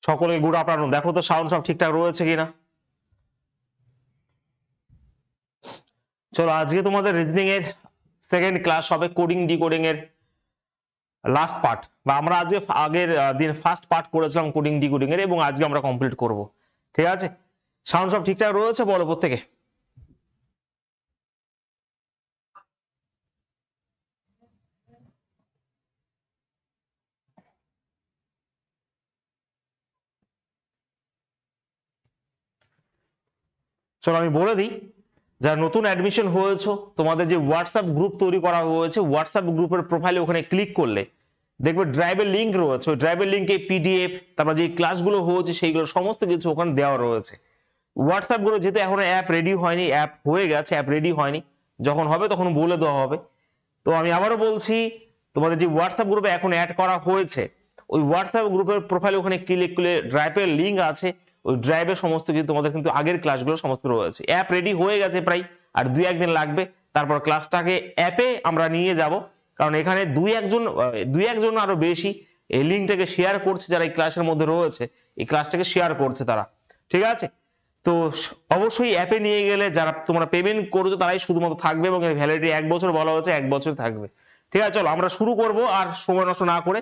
সকলে good afternoon. দেখো তো সাউন্ড সব ঠিকঠাক রয়েছে কিনা। চলো আজকে তোমাদের রিজনিং এর সেকেন্ড ক্লাস হবে, কোডিং ডিকোডিং এর লাস্ট পার্ট, বা আমরা আজকে আগের দিন ফার্স্ট পার্ট করেছিলাম কোডিং ডিকোডিং এর, এবং আজকে আমরা কমপ্লিট করব। ঠিক আছে, সাউন্ড সব ঠিকঠাক রয়েছে বলো প্রত্যেকে। চলো আমি বলে দিই, যারা নতুন অ্যাডমিশন হয়েছে তোমাদের যে হোয়াটসঅ্যাপ গ্রুপ তৈরি করা হয়েছে, হোয়াটসঅ্যাপ গ্রুপের প্রোফাইলে ওখানে ক্লিক করলে দেখবে ড্রাইভের লিঙ্ক রয়েছে। ওই ড্রাইভের লিঙ্কে পিডিএফ, তারপর যে ক্লাসগুলো হয়েছে সেইগুলো সমস্ত কিছু ওখানে দেওয়া রয়েছে। হোয়াটসঅ্যাপ গুলো যেহেতু এখনো অ্যাপ রেডি হয়নি, অ্যাপ হয়ে গেছে, অ্যাপ রেডি হয়নি, যখন হবে তখন বলে দেওয়া হবে। তো আমি আবারও বলছি, তোমাদের যে হোয়াটসঅ্যাপ গ্রুপে এখন অ্যাড করা হয়েছে, ওই হোয়াটসঅ্যাপ গ্রুপের প্রোফাইলে ওখানে ক্লিক করলে ড্রাইভের লিঙ্ক আছে, ওই ড্রাইভের সমস্ত কিছু তোমাদের কিন্তু আগের ক্লাসগুলো সমস্ত রয়েছে। অ্যাপ রেডি হয়ে গেছে প্রায়, আর দুই একদিন লাগবে, তারপর ক্লাসটাকে অ্যাপে আমরা নিয়ে যাব। কারণ এখানে দুই একজন আরো বেশি এই লিঙ্কটাকে শেয়ার করছে, যারা এই ক্লাসের মধ্যে রয়েছে এই ক্লাসটাকে শেয়ার করছে তারা। ঠিক আছে, তো অবশ্যই অ্যাপে নিয়ে গেলে যারা তোমরা পেমেন্ট করছো তারাই শুধুমাত্র থাকবে, এবং এর ভ্যালিডিটি 1 বছর বলা হচ্ছে, 1 বছর থাকবে। ঠিক আছে, চলো আমরা শুরু করব আর সময় নষ্ট না করে।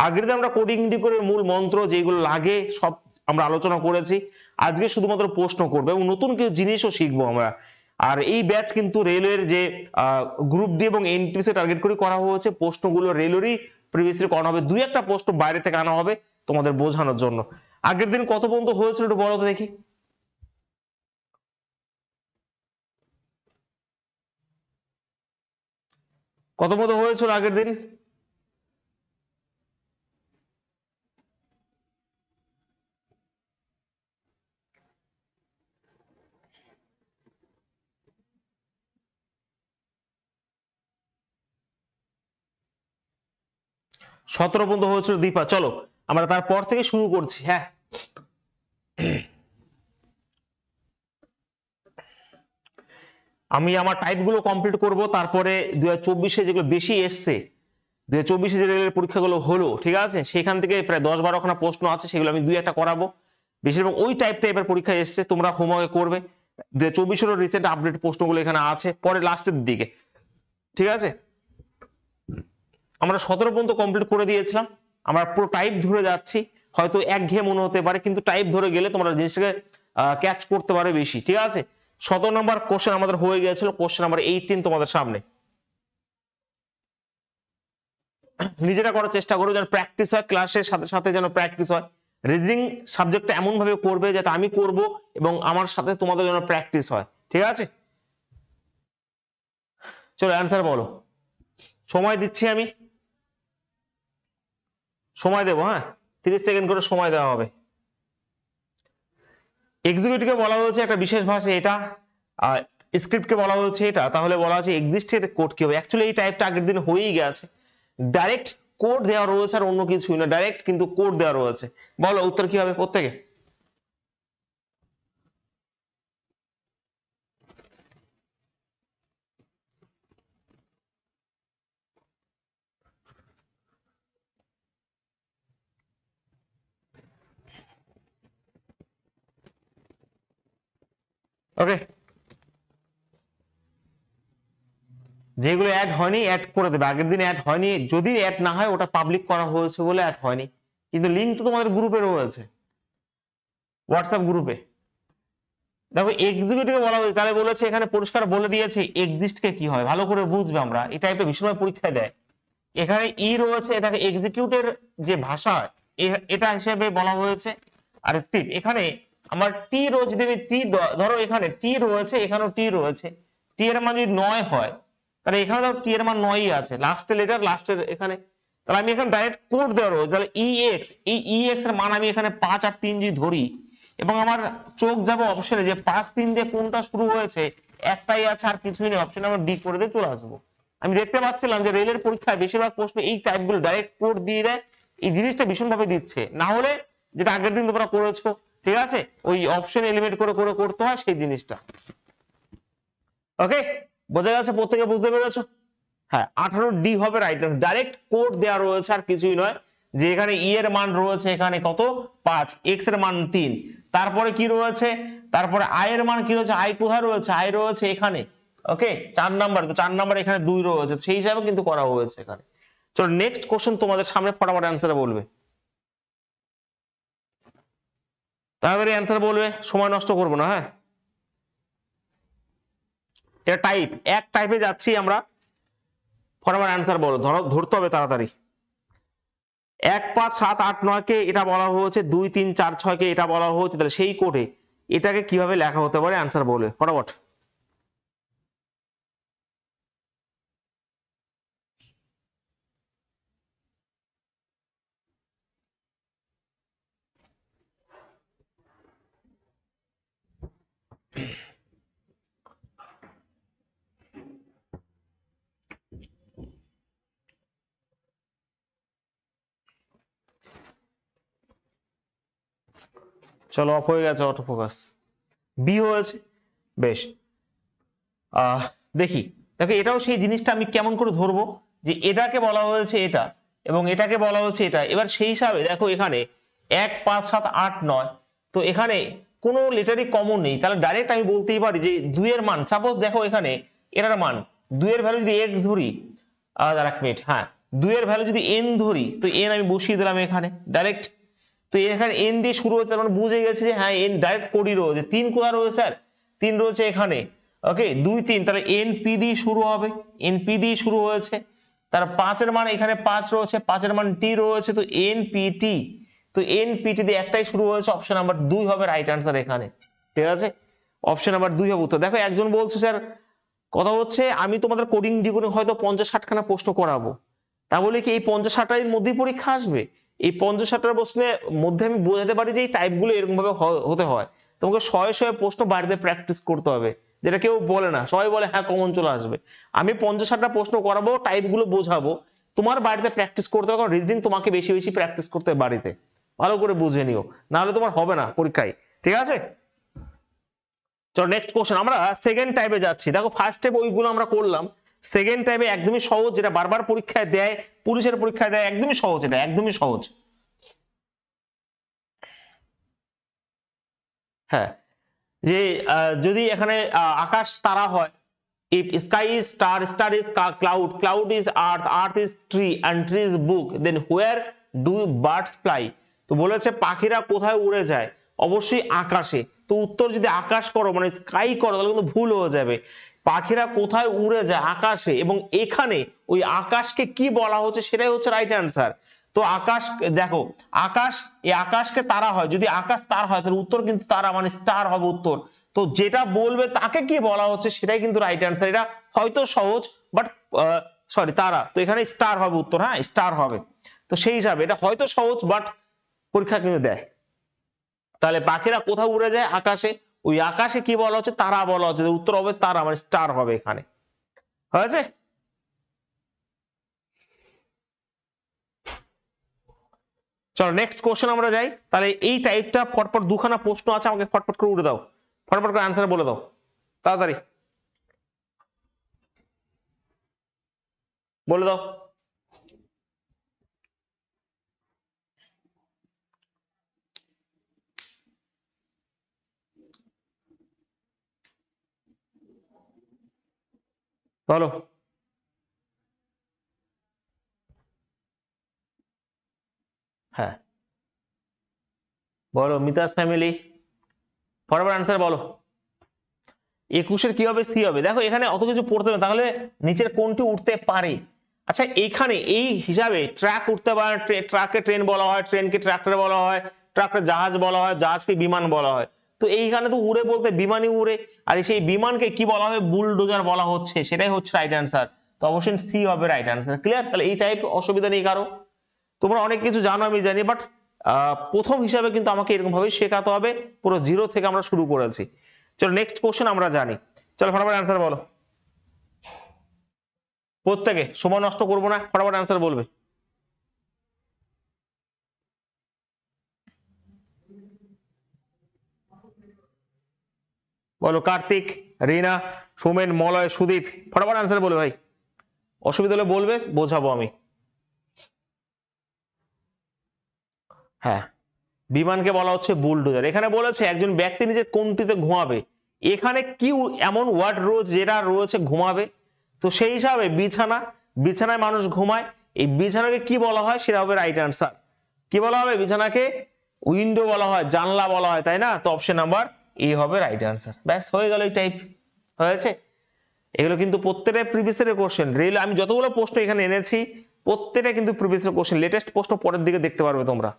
আগের দিন আমরা কোডিং ডিকোডের মূল মন্ত্র যেগুলো লাগে সব আমরা আলোচনা করেছি। আজকে শুধুমাত্র প্রশ্ন করবো এবং নতুন কিছু জিনিসও শিখবো আমরা। আর এই ব্যাচ কিন্তু রেলওয়ের যে গ্রুপ ডি এবং এনটিপিসি টার্গেট করে করা হয়েছে, প্রশ্নগুলো রেলওয়েরই প্রিভিয়াসলি করানো হবে, দুই একটা প্রশ্ন বাইরে থেকে আনা হবে তোমাদের বোঝানোর জন্য। আগের দিন কত পর্যন্ত হয়েছিল একটু বলো তো দেখি। কত মতো হয়েছিল আগের দিন? সতেরো পর্যন্ত হয়েছিল দীপা। চলো আমরা তারপর থেকে শুরু করছি। হ্যাঁ, আমি আমার টাইপ গুলো কমপ্লিট করব, তারপরে 2024-এ যেগুলো বেশি এসছে, 2024-এ যে রেলের পরীক্ষাগুলো হলো, ঠিক আছে, সেখান থেকে প্রায় 10-12খানা প্রশ্ন আছে, সেগুলো আমি দুই একটা করাবো। বেশিরভাগ ওই টাইপের পরীক্ষা এসছে, তোমরা হোমওয়ার্ক করবে। 2024-এরও রিসেন্ট আপডেট প্রশ্নগুলো এখানে আছে পরে লাস্টের দিকে। ঠিক আছে, আমরা 17 পর্যন্ত কমপ্লিট করে দিয়েছিলাম। আমরা পুরো টাইপ ধরে যাচ্ছি, হয়তো একঘেয়ে মনে হতে পারে, কিন্তু টাইপ ধরে গেলে তোমরা জিনিসটাকে ক্যাচ করতে পারবে বেশি। ঠিক আছে, 17 নম্বর কোশ্চেন আমাদের হয়ে গিয়েছিল, কোশ্চেন নাম্বার 18 তোমাদের সামনে। নিজেরা করার চেষ্টা করো, যেন প্র্যাকটিস হয়, ক্লাসের সাথে সাথে যেন প্র্যাকটিস হয়। রিজনিং সাবজেক্টটা এমন ভাবে করবে যাতে আমি করব এবং আমার সাথে তোমাদের যেন প্র্যাকটিস হয়। ঠিক আছে, চলো অ্যান্সার বলো। সময় দিচ্ছি আমি, সময় দেবো। হ্যাঁ, 30 সেকেন্ড করে সময় দেওয়া হবে। এক্সিকিউটিভকে বলা হয়েছে একটা বিশেষ ভাষা এটা, আর স্ক্রিপ্টকে বলা হয়েছে এটা, তাহলে বলা হচ্ছে এক্সিস্টেড কোড কি হবে। অ্যাকচুয়ালি এই টাইপটা আগের দিন হয়েই গেছে, ডাইরেক্ট কোড দেওয়া রয়েছে আর অন্য কিছুই না, ডাইরেক্ট কিন্তু কোড দেওয়া রয়েছে। বলো উত্তর কি হবে প্রত্যেকে। ওকে, যেগুলো অ্যাড হয়নি অ্যাড করে দেবে। আগের দিন অ্যাড হয়নি, যদি অ্যাড না হয় ওটা পাবলিক করা হয়েছে বলে অ্যাড হয়নি, কিন্তু লিঙ্ক তো তোমাদের গ্রুপে রয়েছে, হোয়াটসঅ্যাপ গ্রুপে। দেখো এক্সিকিউটিভ বলা হয়েছে, তাহলে বলেছে এখানে পরিষ্কার বলে দিয়েছে এক্সিস্ট কে কি হয়, ভালো করে বুঝবে। আমরা এটা একটা ভীষণ পরীক্ষায় দেয়। এখানে ই রয়েছে, এটাকে এক্সিকিউটের যে ভাষা এটা হিসেবে বলা হয়েছে। আর স্ক্রিপ্ট এখানে আমার টি রয়েছে, যদি টি ধরো এখানে টি রয়েছে, এখানেও টি রয়েছে, টি এর মান যদি 9 হয়, তাহলে এখানে ধরো টি এর মান 9ই আছে, লাস্টের লেটার লাস্টের এখানে, তাহলে আমি এখানে ডাইরেক্ট কোড দেওয়া রয়েছে। তাহলে ইএক্স, এই ইএক্স এর মান আমি এখানে 5 আর 3 যদি ধরি, এবং আমার চোখ যাবে অপশনে যে 5-3 দিয়ে কোনটা শুরু হয়েছে, একটাই আছে আর কিছুই নেই, অপশন আমরা ডি করে দিয়ে চলে আসবো। আমি দেখতে পাচ্ছিলাম যে রেলের পরীক্ষায় বেশিরভাগ প্রশ্ন এই টাইপগুলো ডাইরেক্ট কোড দিয়ে দেয়, এই জিনিসটা ভীষণভাবে দিচ্ছে। না হলে যেটা আগের দিন তোমরা করেছো, ঠিক আছে, ওই অপশন এলিমেন্ট করে করে করতে হয় সেই জিনিসটা। ওকে, বোঝা গেছে, প্রত্যেকে বুঝতে পেরেছো? হ্যাঁ, 18 ডি হবে রাইট আনসার, ডাইরেক্ট কোড দেওয়া রয়েছে আর কিছুই নয়। যে এখানে ই এর মান রয়েছে এখানে কত 5, এক্স এর মান 3, তারপরে কি রয়েছে, তারপরে আই এর মান কি রয়েছে, আই কোথায় রয়েছে, আই রয়েছে এখানে, ওকে 4 নাম্বার, তো 4 নাম্বার এখানে 2 রয়েছে, সেই হিসাবে কিন্তু করা হয়েছে এখানে। চলো নেক্সট কোশ্চেন তোমাদের সামনে ফটাফট অ্যান্সার বলবে, তাড়াতাড়ি অ্যান্সার বলবে, সময় নষ্ট করবো না। হ্যাঁ, এটা টাইপ, এক টাইপে যাচ্ছি আমরা, ফটাফট অ্যান্সার বলো, ধরতে হবে তাড়াতাড়ি। 1, 5, 7, 8, 9 কে এটা বলা হয়েছে, 2, 3, 4, 6 কে এটা বলা হয়েছে, তাহলে সেই কোডে এটাকে কিভাবে লেখা হতে পারে, অ্যান্সার বলবে ফটাফট। চলো অফ হয়ে গেছে অটো ফোকাস, বি হয়েছে, বেশ। দেখি, দেখো এটাও সেই জিনিসটা আমি কেমন করে ধরবো, যে এটাকে বলা হয়েছে এটা এবং এটাকে বলা হয়েছে এটা, এবার সেই হিসাবে দেখো এখানে 1, 5, 7, 8, 9, তো এখানে কোনো লেটারই কমন নেই, তাহলে ডাইরেক্ট আমি বলতেই পারি যে 2 এর মান, সাপোজ দেখো এখানে এটার মান 2 এর ভ্যালু যদি এক্স ধরি, আর 1 মিনিট, হ্যাঁ 2 এর ভ্যালু যদি এন ধরি, তো এন আমি বসিয়ে দিলাম এখানে ডাইরেক্ট, তো এখানে এন দিয়ে শুরু হচ্ছে, মানে বুঝে গেছে যে হ্যাঁ এন ডাইরেক্ট কোডই রয়েছে। 3 কোথায় রয়েছে স্যার, 3 রয়েছে এখানে, ওকে 2, 3, তাহলে এনপি দিয়ে শুরু হবে, এনপি দিয়ে শুরু হয়েছে, তার 5 এর মান এখানে 5 রয়েছে, 5 এর মান টি রয়েছে, তো এনপিটি, তো এনপিটি দিয়ে একটাই শুরু হয়েছে, অপশন নাম্বার 2 হবে রাইট আনসার এখানে, ঠিক আছে, অপশন নাম্বার 2 হবে উত্তর। দেখো একজন বলছে স্যার কথা হচ্ছে আমি তোমাদের কোডিং জীবনে হয়তো 50-60 খানা প্রশ্ন করাবো, তা বলে কি এই 50-60টার মধ্যেই পরীক্ষা আসবে? এই 50-60টার প্রশ্নের মধ্যে আমি বোঝাতে পারি যে এই টাইপগুলো এরকম ভাবে হতে হয়, তোমাকে 100 প্রশ্ন বাড়িতে প্র্যাকটিস করতে হবে, যেটা কেউ বলে না, সবাই বলে হ্যাঁ কমন চলে আসবে, আমি 50-60টা প্রশ্ন করাবো, টাইপগুলো বোঝাবো, তোমার বাড়িতে প্র্যাকটিস করতে হবে, কারণ রিজনিং তোমাকে বেশি বেশি প্র্যাকটিস করতে হবে বাড়িতে, ভালো করে বুঝে নিও, নাহলে তোমার হবে না পরীক্ষায়, ঠিক আছে। চলো নেক্সট কোশ্চেন, আমরা সেকেন্ড টাইপে যাচ্ছি। দেখো ফার্স্ট টাইপ ওইগুলো আমরা করলাম, সেকেন্ড টাইপে একদমই সহজ, যেটা বারবার পরীক্ষায় দেয়, পুলিশের পরীক্ষায় দেয়, একদমই সহজ, এটা একদমই সহজ। হ্যাঁ, যে যদি এখানে আকাশ তারা হয়, if sky is star, star is cloud, cloud is earth, earth is tree and tree is book, then where do birds fly? তো বলেছে পাখিরা কোথায় উড়ে যায়, অবশ্যই আকাশে, তো উত্তর যদি আকাশ করো মানে স্কাই করো তাহলে কিন্তু ভুল হয়ে যাবে, পাখিরা কোথায় উড়ে যায়, আকাশে, এবং এখানে ওই আকাশকে কি বলা হচ্ছে সেটাই হচ্ছে রাইট অ্যান্সার। তো আকাশ, দেখো আকাশ, এই আকাশকে তারা হয়, যদি আকাশ তার হয় তাহলে উত্তর কিন্তু তারা মানে স্টার হবে উত্তর, তো যেটা বলবে তাকে কি বলা হচ্ছে সেটাই কিন্তু রাইট অ্যান্সার, এটা হয়তো সহজ বাট সরি তারা, তো এখানে স্টার হবে উত্তর, হ্যাঁ স্টার হবে, তো সেই হিসাবে এটা হয়তো সহজ বাট পরীক্ষা কিন্তু দেয়। তাহলে পাখিরা কোথাও উড়ে যায়, আকাশে, ওই আকাশে কি বলা হচ্ছে, তারা বলা হচ্ছে, উত্তর হবে তারা মানে স্টার হবে এখানে, হয়েছে। চলো নেক্সট কোশ্চেন আমরা যাই, তাহলে এই টাইপটা ফটফট দুখানা প্রশ্ন আছে, আমাকে ফটফট করে উঠে দাও, ফটফট করে আনসার বলে দাও তাড়াতাড়ি, বলে দাও। বলো, হ্যাঁ বলো, মিতাস ফ্যামিলি ফটাফট আনসার বলো। 21-এর কি হবে, সি হবে। দেখো এখানে অত কিছু পড়তে হবে, তাহলে নিচের কোনটি উঠতে পারে, আচ্ছা এইখানে এই হিসাবে ট্রাক উঠতে পারে, ট্রাককে ট্রেন বলা হয়, ট্রেনকে ট্রাক্টর বলা হয়, ট্রাক্টর জাহাজ বলা হয়, জাহাজকে বিমান বলা হয়, তো এইখানে তো উড়ে বলতে বিমানই উড়ে, আর সেই বিমানকে কি বলা হবে, বুলডোজার বলা হচ্ছে, সেটাই হচ্ছে রাইট অ্যান্সার, তো অবশ্যই সি হবে রাইট অ্যান্সার, ক্লিয়ার। তাহলে এই টাইপ অসুবিধা নেই কারো, তোমরা অনেক কিছু জানো আমি জানি, বাট প্রথম হিসাবে কিন্তু আমাকে এরকম ভাবে শেখাতে হবে, পুরো জিরো থেকে আমরা শুরু করেছি। চলো নেক্সট কোশ্চেন আমরা জানি, চলো ফটাফট অ্যান্সার বলো, প্রত্যেকে সময় নষ্ট করবো না, ফটাফট অ্যান্সার বলবে। বলো কার্তিক, রিনা, সোমেন, মলয়, সুদীপ, ফটাফট অ্যান্সার বলবে ভাই, অসুবিধা হলে বলবে, বোঝাবো আমি। হ্যাঁ, বিমানকে বলা হচ্ছে বুলডোজার। এখানে বলেছে একজন ব্যক্তি নিজের কোনটিতে ঘুমাবে, এখানে কি এমন ওয়ার্ড রয়েছে যেটা রয়েছে ঘুমাবে, তো সেই হিসাবে বিছানা, বিছানায় মানুষ ঘুমায়, এই বিছানাকে কি বলা হয় সেটা হবে রাইট আনসার। কি বলা হবে বিছানাকে? উইন্ডো বলা হয়, জানলা বলা হয়, তাই না? তো অপশন নাম্বার এ হবে রাইট আনসার। ব্যাস হয়ে গেল, এই টাইপ হয়েছে। এগুলো কিন্তু প্রত্যেকটা প্রিভিয়াস ইয়ারের কোশ্চেন। রেল আমি যতগুলো প্রশ্ন এখানে এনেছি প্রত্যেকটা কিন্তু প্রিভিয়াস ইয়ার কোশ্চেন, লেটেস্ট প্রশ্ন পরের দিকে দেখতে পারবে তোমরা।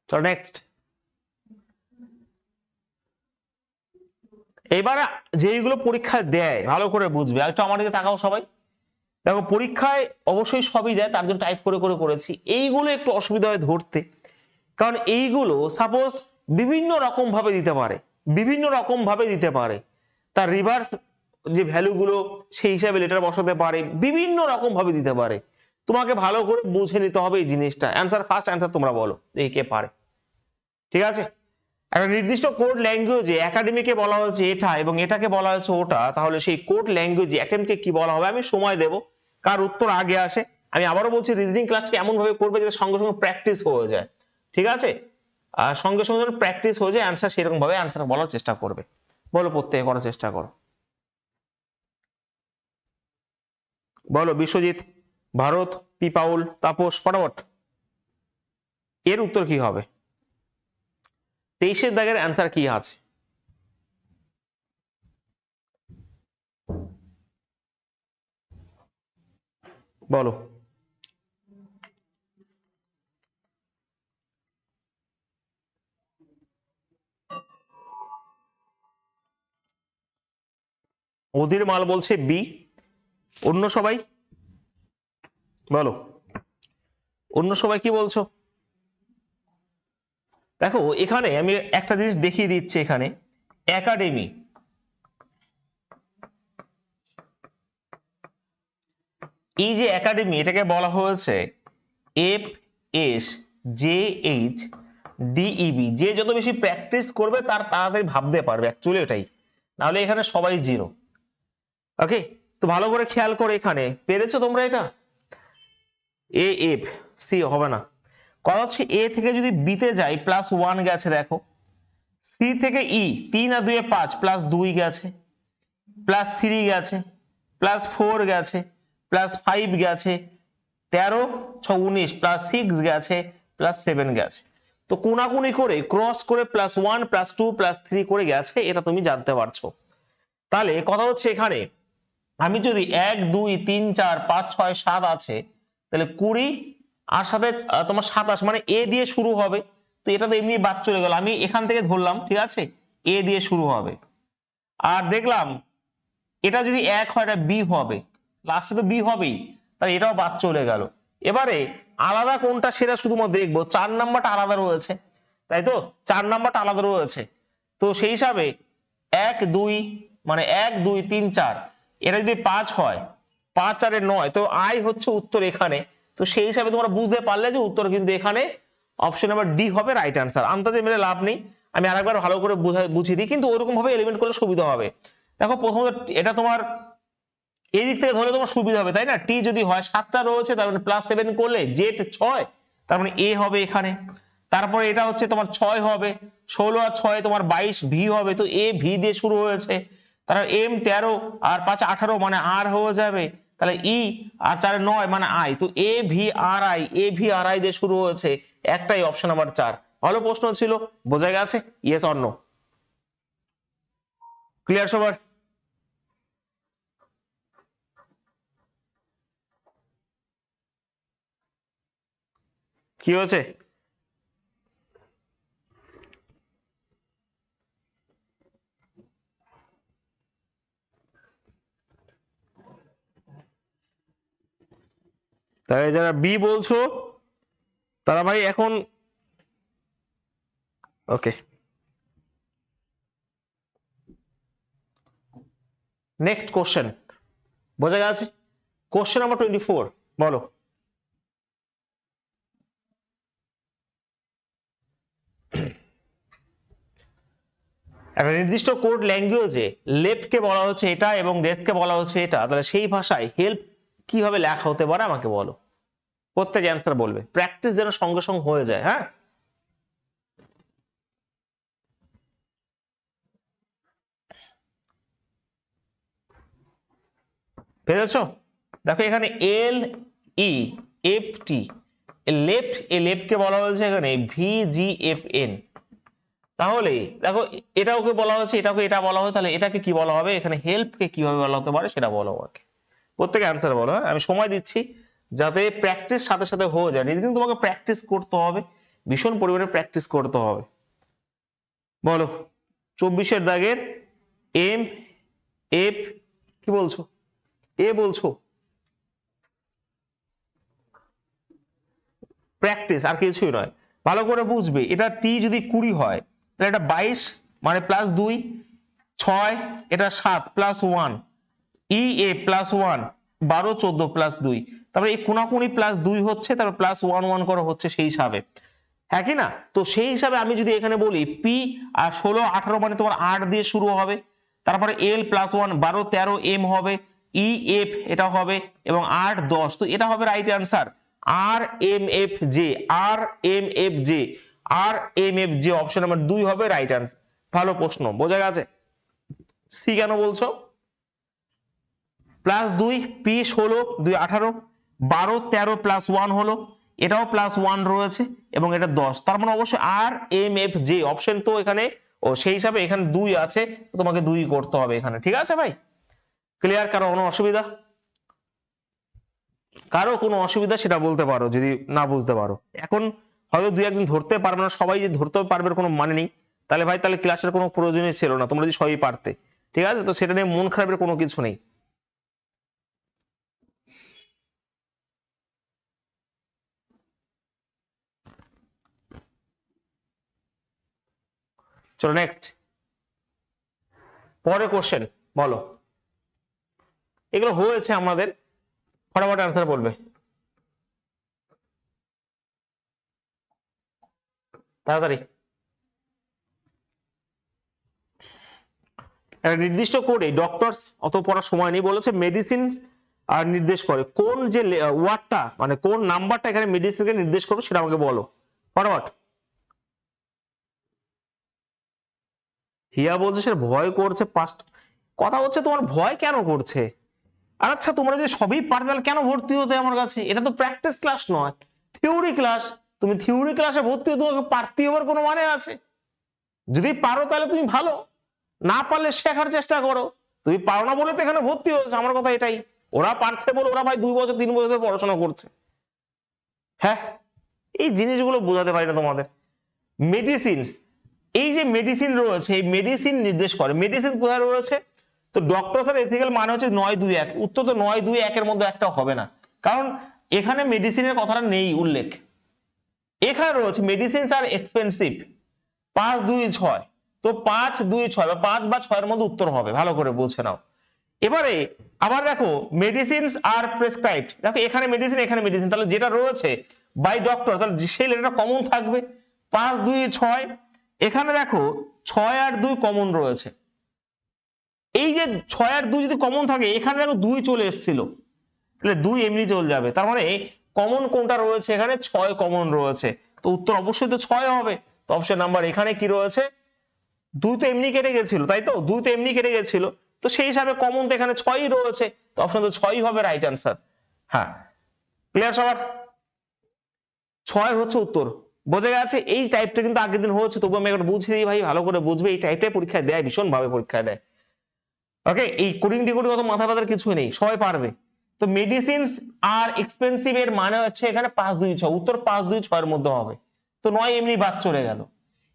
চলো নেক্সট। এবার যেইগুলো পরীক্ষায় দেয় ভালো করে বুঝবে, একটু আমার দিকে তাকাও সবাই। দেখো পরীক্ষায় অবশ্যই সবই দেয়, তার জন্য টাইপ করে করে করেছি। এইগুলো একটু অসুবিধা হয় ধরতে, কারণ এইগুলো সাপোজ বিভিন্ন রকম ভাবে দিতে পারে, বিভিন্ন রকম ভাবে দিতে পারে, তার রিভার্স যে ভ্যালুগুলো সেই হিসাবে লেটার বসাতে পারে, বিভিন্ন রকম ভাবে দিতে পারে। তোমাকে ভালো করে বুঝে নিতে হবে এই জিনিসটা। অ্যান্সার, ফার্স্ট অ্যান্সার তোমরা বলো এই কে পারে। ঠিক আছে, একটা নির্দিষ্ট কোড ল্যাঙ্গুয়েজে একাডেমিকে বলা হয়েছে এটা এবং এটাকে বলা হয়েছে ওটা, তাহলে সেই কোড ল্যাঙ্গুয়েজ অ্যাটেম্পটকে কি বলা হবে? আমি সময় দেব, কার উত্তর আগে আসে। আমি আবারও বলছি, রিজনিং ক্লাসকে এমন ভাবে করবে যাতে সঙ্গে সঙ্গে প্র্যাকটিস হয়ে যায়। ঠিক আছে, আর সঙ্গে সঙ্গে প্র্যাকটিস হয়ে যায়, অ্যান্সার সেরকম ভাবে অ্যান্সার বলার চেষ্টা করবে। বলো, প্রত্যেকে করার চেষ্টা করো। বলো বিশ্বজিৎ, ভারত, পি পাউল, তাপস, ফটাফট এর উত্তর কি হবে? 23-এর দাগের অ্যান্সার কি আছে? বলো। অধীর মাল বলছে বি, অন্য সবাই বলো, অন্য সবাই কি বলছো? দেখো এখানে আমি একটা জিনিস দেখিয়ে দিচ্ছি, এখানে একাডেমি, এই যে একাডেমি এটাকে বলা হয়েছে FSJHDEB, যে যত বেশি প্র্যাকটিস করবে তার তাড়াতাড়ি ভাবতে পারবে, অ্যাকচুয়ালি এটাই, নাহলে এখানে সবাই জিরো। ওকে, তো ভালো করে খেয়াল করে, এখানে পেরেছো তোমরা? এটা AFC হবে না, কথা হচ্ছে এ থেকে যদি বিতে যাই +1 গেছে, দেখো সি থেকে ই 3 আর 2 5 +2 গেছে, +3 গেছে, +4 গেছে, +5 গেছে, 13 6 19 +6 গেছে, +7 গেছে। তো কোনাকুনি করে ক্রস করে +1 +2 +3 করে গেছে, এটা তুমি জানতে পারছো। তাহলে কথা হচ্ছে এখানে আমি যদি 1 2 3 4 5 6 7 আছে, তাহলে 20 আর সাথে তোমার 27, মানে এ দিয়ে শুরু হবে। তো এটা তো এমনি বাদ চলে গেল, আমি এখান থেকে ধরলাম, ঠিক আছে, এ দিয়ে শুরু হবে। আর দেখলাম এটা যদি 1 হয় এটা বি হবে, লাস্টে তো বি হবেই, তাহলে এটাও বাদ চলে গেল। এবারে আলাদা কোনটা সেটা শুধুমাত্র দেখবো, 4 নাম্বারটা আলাদা রয়েছে, তাই তো 4 নাম্বারটা আলাদা রয়েছে। তো সেই হিসাবে 1 2 মানে 1 2 3 4, এটা যদি 5 হয়, 5 4 9, তো আই হচ্ছে উত্তর এখানে। তো সেই হিসাবে তোমরা বুঝতে পারলে যে উত্তর কিন্তু এখানে অপশন নাম্বার ডি হবে রাইট আনসার। আন্দাজে মেলে লাভ নেই, আমি আরেকবার ভালো করে বুঝিয়ে দিই, কিন্তু ওরকম ভাবে এলিমেন্ট করলে সুবিধা হবে। দেখো প্রথমত এটা তোমার এই দিক থেকে ধরে তোমার সুবিধা হবে, তাই না? টি যদি হয় 7টা রয়েছে, তার মানে +7 করলে জেড 6, তার মানে এ হবে এখানে। তারপরে এটা হচ্ছে তোমার 6 হবে, 16 আর 6 তোমার 22 ভি হবে, তো এ ভি দিয়ে শুরু হয়েছে। তারপর এম 13 আর 5 18 মানে আর হয়ে যাবে, তাহলে ই আর 4 9 মানে আই, তো A V R I, A V R I দিয়ে শুরু হয়েছে, একটাই অপশন নাম্বার 4। ভালো প্রশ্ন ছিল, বোঝা গেছে? Yes or no? ক্লিয়ার সবার? কি হয়েছে? তাই যারা বি বলছো তারা ভাই এখন ওকে, নেক্সট কোশ্চেন, বোঝা গেছে? কোশ্চেন নাম্বার 24 বলো। একটা নির্দিষ্ট কোড ল্যাঙ্গুয়েজে লেফট কে বলা হচ্ছে এটা এবং ডেস্ক কে বলা হচ্ছে এটা, তাহলে সেই ভাষায় হেল্প কিভাবে লেখা হতে পারে আমাকে বলো। প্রত্যেক অ্যান্সার বলবে, প্র্যাকটিস যেন সঙ্গে সঙ্গে হয়ে যায়। হ্যাঁ, পেরেছো? দেখো এখানে এল ই এফ টি, লেফট, এই লেফট কে বলা হয়েছে এখানে VGFN। তাহলে দেখো এটা ওকে বলা হচ্ছে, এটাকে এটা বলা হয়, তাহলে এটাকে কি বলা হবে? এখানে হেল্প কে কিভাবে বলা হতে পারে সেটা বলো আমাকে। প্রত্যেকে অ্যান্সার বলো। হ্যাঁ, আমি সময় দিচ্ছি যাতে প্র্যাকটিস সাথে সাথে হয়ে যায়। নিজে তোমাকে প্র্যাকটিস করতে হবে, ভীষণ পরিমাণে প্র্যাকটিস করতে হবে। বলো 24-এর দাগের এম এফ কি বলছো? এ বলছো? প্র্যাকটিস আর কিছুই নয়, ভালো করে বুঝবে। এটা টি যদি 20 হয় তাহলে এটা 22 মানে +2, 6 এটা 7 +1, ই এ +1 12 14 +2, তারপরে এই কোনাকুনি +2 হচ্ছে, তারপর +1 1 করে হচ্ছে সেই হিসাবে, হ্যাঁ কি না? তো সেই হিসাবে আমি যদি এখানে বলি পি আর 16 18 মানে তোমার 8 দিয়ে শুরু হবে, তারপরে এল +1 12 13 এম হবে, ই এফ এটা হবে এবং 8 10, তো এটা হবে right answer. R M F J, R M F J, R M F J option number 2 হবে রাইট অ্যান্সার। ভালো প্রশ্ন, বোঝা গেছে? সি কেন বলছো? +2 পি 16 2 18 12 13 +1 হলো, এটাও +1 রয়েছে এবং এটা 10, তার মানে অবশ্যই R M F J option তো এখানে, ও সেই হিসাবে এখানে 2 আছে, তোমাকে 2 করতে হবে এখানে। ঠিক আছে ভাই, ক্লিয়ার? কারো কোনো অসুবিধা? কারো কোনো অসুবিধা সেটা বলতে পারো যদি না বুঝতে পারো। এখন হয়তো 2 একদিন ধরতে পারবে না, সবাই যে ধরতে পারবে কোনো মানে নেই, তাহলে ভাই তাহলে ক্লাসের কোনো প্রয়োজনই ছিল না, তোমরা যদি সবই পারতে। ঠিক আছে, তো সেটা নিয়ে মন খারাপের কোনো কিছু নেই। চলো নেক্সট, পরে কোশ্চেন বলো। এগুলো হয়েছে আমাদের, ফটাফট অ্যান্সার বলবে তাড়াতাড়ি। একটা নির্দিষ্ট কোডে ডক্টরস, অত পড়ার সময় নেই, বলেছে মেডিসিন আর নির্দেশ করে কোন যে ওয়ার্ডটা মানে কোন নাম্বারটা এখানে মেডিসিনকে নির্দেশ করবে সেটা আমাকে বলো ফটাফট। হিয়া বলছে সে ভয় করছে, পাস্ট কথা হচ্ছে তোমার ভয় কেন করছে? আর আচ্ছা তোমরা যদি সবই পারো তাহলে কেন ভর্তি হতে আমার কাছে? এটা তো প্র্যাকটিস ক্লাস নয়, থিওরি ক্লাস। তুমি থিওরি ক্লাসে ভর্তি হতে তোমাকে পারতে হবার কোনো মানে আছে? যদি পারো তাহলে তুমি ভালো, না পারলে শেখার চেষ্টা করো। তুমি পারো না বলে তো এখানে ভর্তি হয়েছে, আমার কথা এটাই। ওরা পারছে বলে ওরা ভাই 2 বছর 3 বছর ধরে পড়াশোনা করছে। হ্যাঁ, এই জিনিসগুলো বোঝাতে পারি না তোমাদের। মেডিসিন, এই যে মেডিসিন রয়েছে, এই মেডিসিন নির্দেশ করে, মেডিসিন কোথায় রয়েছে? তো ডক্টর স্যার এথিক্যাল মানে হচ্ছে 9-2-1, উত্তর তো 9-2-1 এর মধ্যে একটা হবে না, কারণ এখানে মেডিসিনের কথাটা নেই উল্লেখ। এখানে রয়েছে মেডিসিনস আর এক্সপেন্সিভ, 5-2-6, তো 5-2-6 বা 5 বা 6 এর মধ্যে উত্তর হবে, ভালো করে বুঝে নাও। এবারে আবার দেখো মেডিসিনস আর প্রেসক্রাইবড, দেখো এখানে মেডিসিন এখানে মেডিসিন, তাহলে যেটা রয়েছে বাই ডক্টর তাহলে সেই লেটারটা কমন থাকবে। 5-2-6, এখানে দেখো 6 আর 2 কমন রয়েছে, এই যে 6 আর 2 যদি কমন থাকে, এখানে দেখো 2 চলে এসেছিল, তাহলে 2 এমনি চলে যাবে, তার মানে কমন কোনটা রয়েছে? এখানে 6 কমন রয়েছে, তো উত্তর অবশ্যই তো 6 হবে। তো অপশন নাম্বার এখানে কি রয়েছে? 2 তো এমনি কেটে গেছিল, তাই তো 2 তো এমনি কেটে গেছিল, তো সেই হিসাবে কমন তো এখানে 6ই রয়েছে, তো অপশন তো 6ই হবে রাইট অ্যান্সার। হ্যাঁ, ক্লিয়ার সবার? 6 হচ্ছে উত্তর, বোঝা গেছে? এই টাইপটা কিন্তু আগের দিন হয়েছে, তবু আমি একবার বুঝিয়ে দিই ভাই, ভালো করে বুঝবে। এই টাইপটাই পরীক্ষায় দেয়, ভীষণ ভাবে পরীক্ষায় দেয়। ওকে, এই কোডিং ডিকোডিং অত মাথা ব্যথার কিছুই নেই, সবাই পারবে। তো মেডিসিনস আর এক্সপেন্সিভ এর মানে হচ্ছে এখানে 5-2-6, উত্তর 5-2-6 এর মধ্যে হবে, তো 9 এমনি বাদ চলে গেল।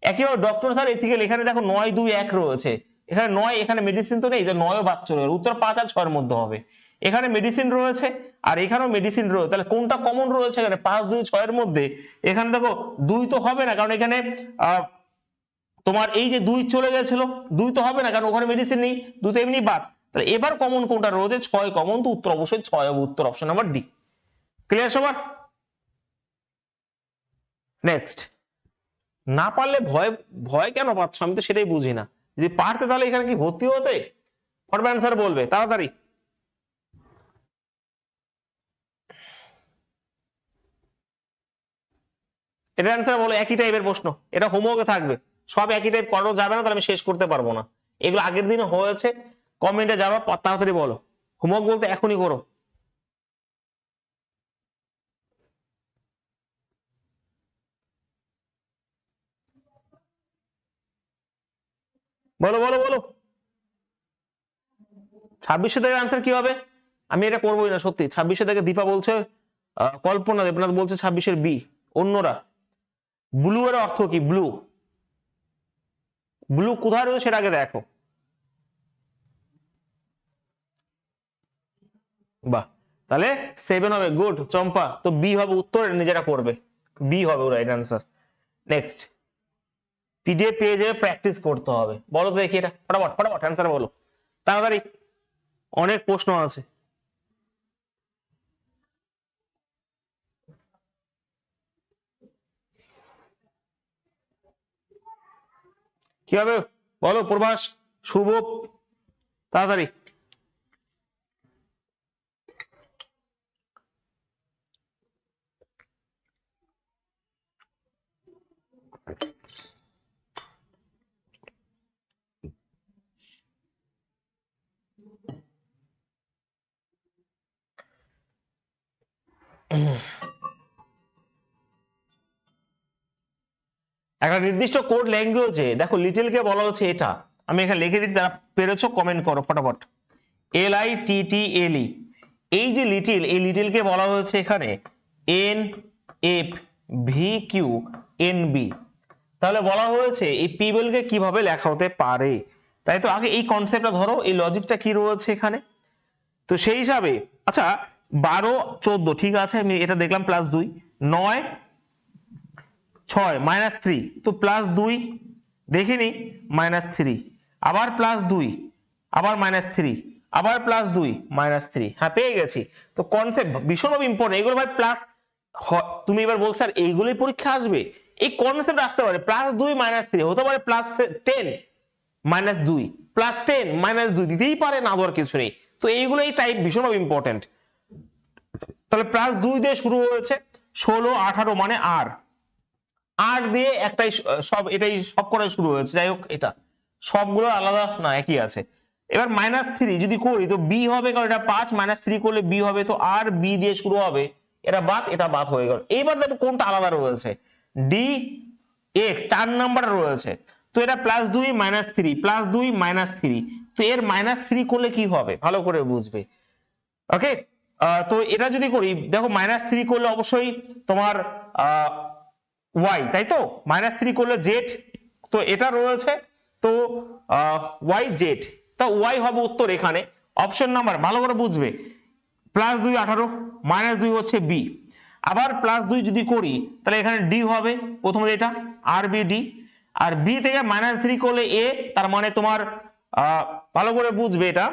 একেবারে ডক্টর স্যার এথিক্যাল, এখানে দেখো 9-2-1 রয়েছে, এখানে 9, এখানে মেডিসিন তো নেই, 9ও বাদ চলে গেল, উত্তর 5 আর 6 এর মধ্যে হবে। এখানে মেডিসিন রয়েছে আর এখানেও মেডিসিন রয়েছে, তাহলে কোনটা কমন রয়েছে এখানে? 5-2-6 এর মধ্যে এখানে দেখো 2 তো হবে না, কারণ এখানে তোমার এই যে 2 চলে গেছিল, 2 তো হবে না কারণ ওখানে মেডিসিন নেই, 2 তো এমনি বাদ, তাহলে এবার কমন কোনটা রয়েছে? 6 কমন, তো উত্তর অবশ্যই 6 হবে, উত্তর অপশন নাম্বার ডি। ক্লিয়ার সবার? নেক্সট, না পারলে ভয় ভয় কেন পাচ্ছ? আমি তো সেটাই বুঝি না। যদি পারতে তাহলে এখানে কি ভর্তি হতে? ফটাফট অ্যান্সার বলবে তাড়াতাড়ি। এটা অ্যান্সার বলো, একই টাইপের প্রশ্ন, এটা হোমওয়ার্কে থাকবে, সব একই টাইপ করানো যাবে না, তাহলে আমি শেষ করতে পারবো না। এগুলো আগের দিনে হয়েছে, কমেন্টে যাওয়ার তাড়াতাড়ি বলো। হোমওয়ার্ক বলতে এখনই করো। বলো বলো বলো। 2600 থেকে আনসার কি হবে? আমি এটা করবোই না সত্যি। 2600 থেকে দীপা বলছে, কল্পনা দেবনাথ বলছে 26-এর বি। অন্যরা ব্লু এর অর্থ কি? ব্লু, ব্লু কোথায় রয়েছে সেটা আগে দেখো। বাহ, তাহলে 7 হবে। গুড চম্পা, তো বি হবে উত্তর, নিজেরা করবে, বি হবে রাইট আনসার। নেক্সট, পিডিএফ পেয়ে যাবে, প্র্যাকটিস করতে হবে। বলো তো দেখি এটা, ফটাফট ফটাফট অ্যান্সার বলো তাড়াতাড়ি, অনেক প্রশ্ন আছে। কি হবে বলো? প্রভাস, শুভ, তাড়াতাড়ি। একটা নির্দিষ্ট কোড ল্যাঙ্গুয়েজে দেখো লিটল কে বলা হচ্ছে এটা, আমি এখানে লিখে দিচ্ছি, তারা পেরেছো কমেন্ট করো ফটাফট। LITTLE, এই যে লিটিল, এই লিটিল কে বলা হয়েছে এখানে NFVQNB। তাহলে বলা হয়েছে এই পিবল কে কিভাবে লেখা হতে পারে, তাই তো? আগে এই কনসেপ্টটা ধরো, এই লজিকটা কি রয়েছে এখানে। তো সেই হিসাবে আচ্ছা, 12 14 ঠিক আছে, আমি এটা দেখলাম +2, 9 6 -3, তো +2 দেখিনি, -3, আবার +2, আবার -3, আবার +2, -3, হ্যাঁ পেয়ে গেছি। তো কনসেপ্ট ভীষণভাবে ইম্পর্টেন্ট এগুলো ভাই। প্লাস তুমি এবার বলছো স্যার এইগুলোই পরীক্ষা আসবে, এই কনসেপ্ট আসতে পারে। +2 -3 হতে পারে, +10 -2, +10 -2 দিতেই পারে, না দেওয়ার কিছু নেই। তো এইগুলো এই টাইপ ভীষণভাবে ইম্পর্টেন্ট। তাহলে +2 দিয়ে শুরু হয়েছে, 16 18 মানে আর 8 দিয়ে একটাই, সব এটাই সব করে শুরু হয়েছে। যাই হোক, এটা সবগুলো আলাদা না, একই আছে। এবার -3 যদি করি তো বি হবে, কারণ এটা 5, -3 করলে বি হবে, তো আর বি দিয়ে শুরু হবে, এটা বাদ, এটা বাদ হয়ে গেল। এইবার দেখো কোনটা আলাদা রয়েছে, ডি এক্স 4 নাম্বার রয়েছে, তো এটা +2 -3 +2 -3, তো এর -3 করলে কি হবে ভালো করে বুঝবে। ওকে, তো এটা যদি করি দেখো, -3 করলে অবশ্যই তোমার ওয়াই, তাই তো? -3 করলে জেড, তো এটা রয়েছে, তো ওয়াই জেড, তা ওয়াই হবে উত্তর এখানে। অপশন নাম্বার ভালো করে বুঝবে, +2 18, -2 হচ্ছে বি, আবার +2 যদি করি তাহলে এখানে ডি হবে প্রথমে, এটা আর বি ডি, আর বি থেকে -3 করলে এ, তার মানে তোমার ভালো করে বুঝবে এটা,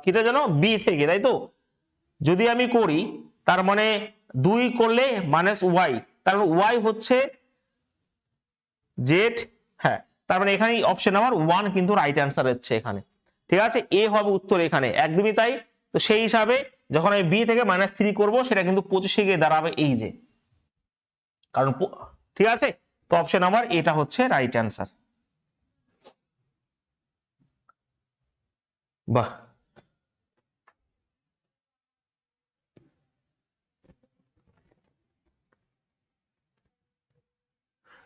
কিটা জানো, বি থেকে, তাই তো? যদি আমি করি তার মানে 2 করলে -y, তার মানে y হচ্ছে জেড, হ্যাঁ, তার মানে এখানে অপশন নাম্বার 1 কিন্তু রাইট অ্যান্সার হচ্ছে এখানে। ঠিক আছে, এ হবে উত্তর এখানে, একদমই তাই। তো সেই হিসাবে যখন আমি বি থেকে -3 করব, সেটা কিন্তু 25-এ গিয়ে দাঁড়াবে, এই যে, কারণ ঠিক আছে। তো অপশন নাম্বার এটা হচ্ছে রাইট অ্যান্সার। বাহ,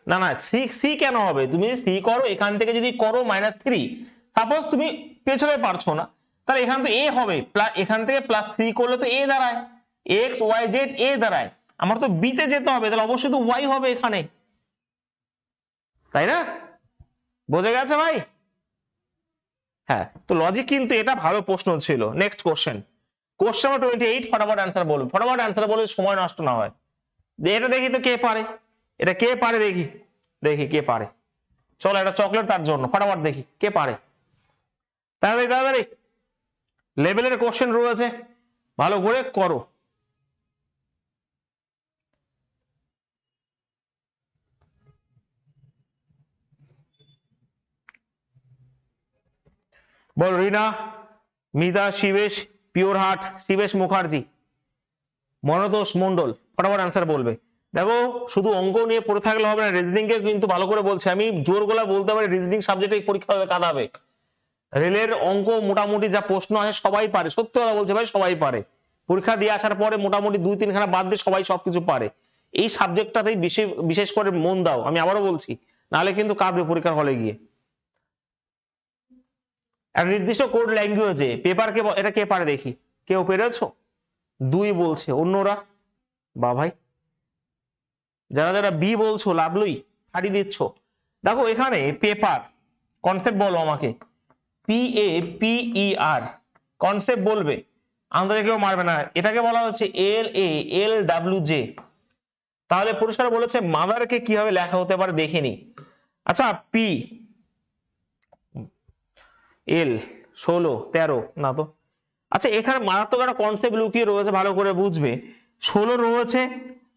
না না, সি কেন হবে? তুমি সি করো, এখান থেকে যদি করো -3, সাপোজ তুমি পেছনে পারছো না, তাহলে এখান তো এ হবে, এখান থেকে +3 করলে তো এ দাঁড়ায়, এক্স ওয়াই জেড এ দাঁড়ায়, আমার তো বি তে যেতে হবে, তাহলে অবশ্যই তো ওয়াই হবে এখানে, তাই না? বোঝা গেছে ভাই? হ্যাঁ, তো লজিক কিন্তু এটা ভালো প্রশ্ন ছিল। নেক্সট কোশ্চেন, কোশ্চেন নাম্বার 28, ফটাফট অ্যান্সার বলুন, ফটাফট অ্যান্সার বলে সময় নষ্ট না হয়। এটা দেখি তো কে পারে, এটা কে পারে দেখি, দেখি কে পারে। চলো একটা চকলেট তার জন্য, ফটাফট দেখি কে পারে। তাড়াতাড়ি তাড়াতাড়ি লেভেলের কোশ্চেন রয়েছে, ভালো করে করো। বল রিনা, মিতা, শিবেশ, পিওরহাট, শিবেশ মুখার্জি, মনতোষ মন্ডল, ফটাফট আনসার বলবে। দেখো শুধু অঙ্ক নিয়ে পড়ে থাকলে হবে না, রিজনিং কে কিন্তু ভালো করে বলছি আমি, জোর গলা বলতে পারি রিজনিং সাবজেক্টে পরীক্ষা কাঁদাবে। রেলের অঙ্ক মোটামুটি যা প্রশ্ন আসে সবাই পারে, সত্যি কথা বলছে ভাই, সবাই পারে। পরীক্ষা দিয়ে আসার পরে মোটামুটি 2-3খানা বাদ দিয়ে সবাই সবকিছু পারে। এই সাবজেক্টটাতেই বিশেষ করে মন দাও, আমি আবারও বলছি, নাহলে কিন্তু কাঁদবে পরীক্ষার হলে গিয়ে। এক নির্দিষ্ট কোড ল্যাঙ্গুয়েজে পেপার কে, এটা কে পারে দেখি, কেউ পেরেছো? 2 বলছে, অন্যরা? বা ভাই, যারা যারা বি বলছো লাভলুই হারিয়ে দিচ্ছ। দেখো এখানে পেপার কনসেপ্ট বলো আমাকে, PAPER কনসেপ্ট বলবে, আমাদের কেউ মারবে না। এটাকে বলা হচ্ছে LALWJ। তাহলে পরিষ্কার বলেছে মাদারকে কিভাবে লেখা হতে পারে দেখে নি। আচ্ছা পি এল 16 13 না তো। আচ্ছা এখানে মারাত্মক একটা কনসেপ্ট লুকিয়ে রয়েছে, ভালো করে বুঝবে। 16 রয়েছে,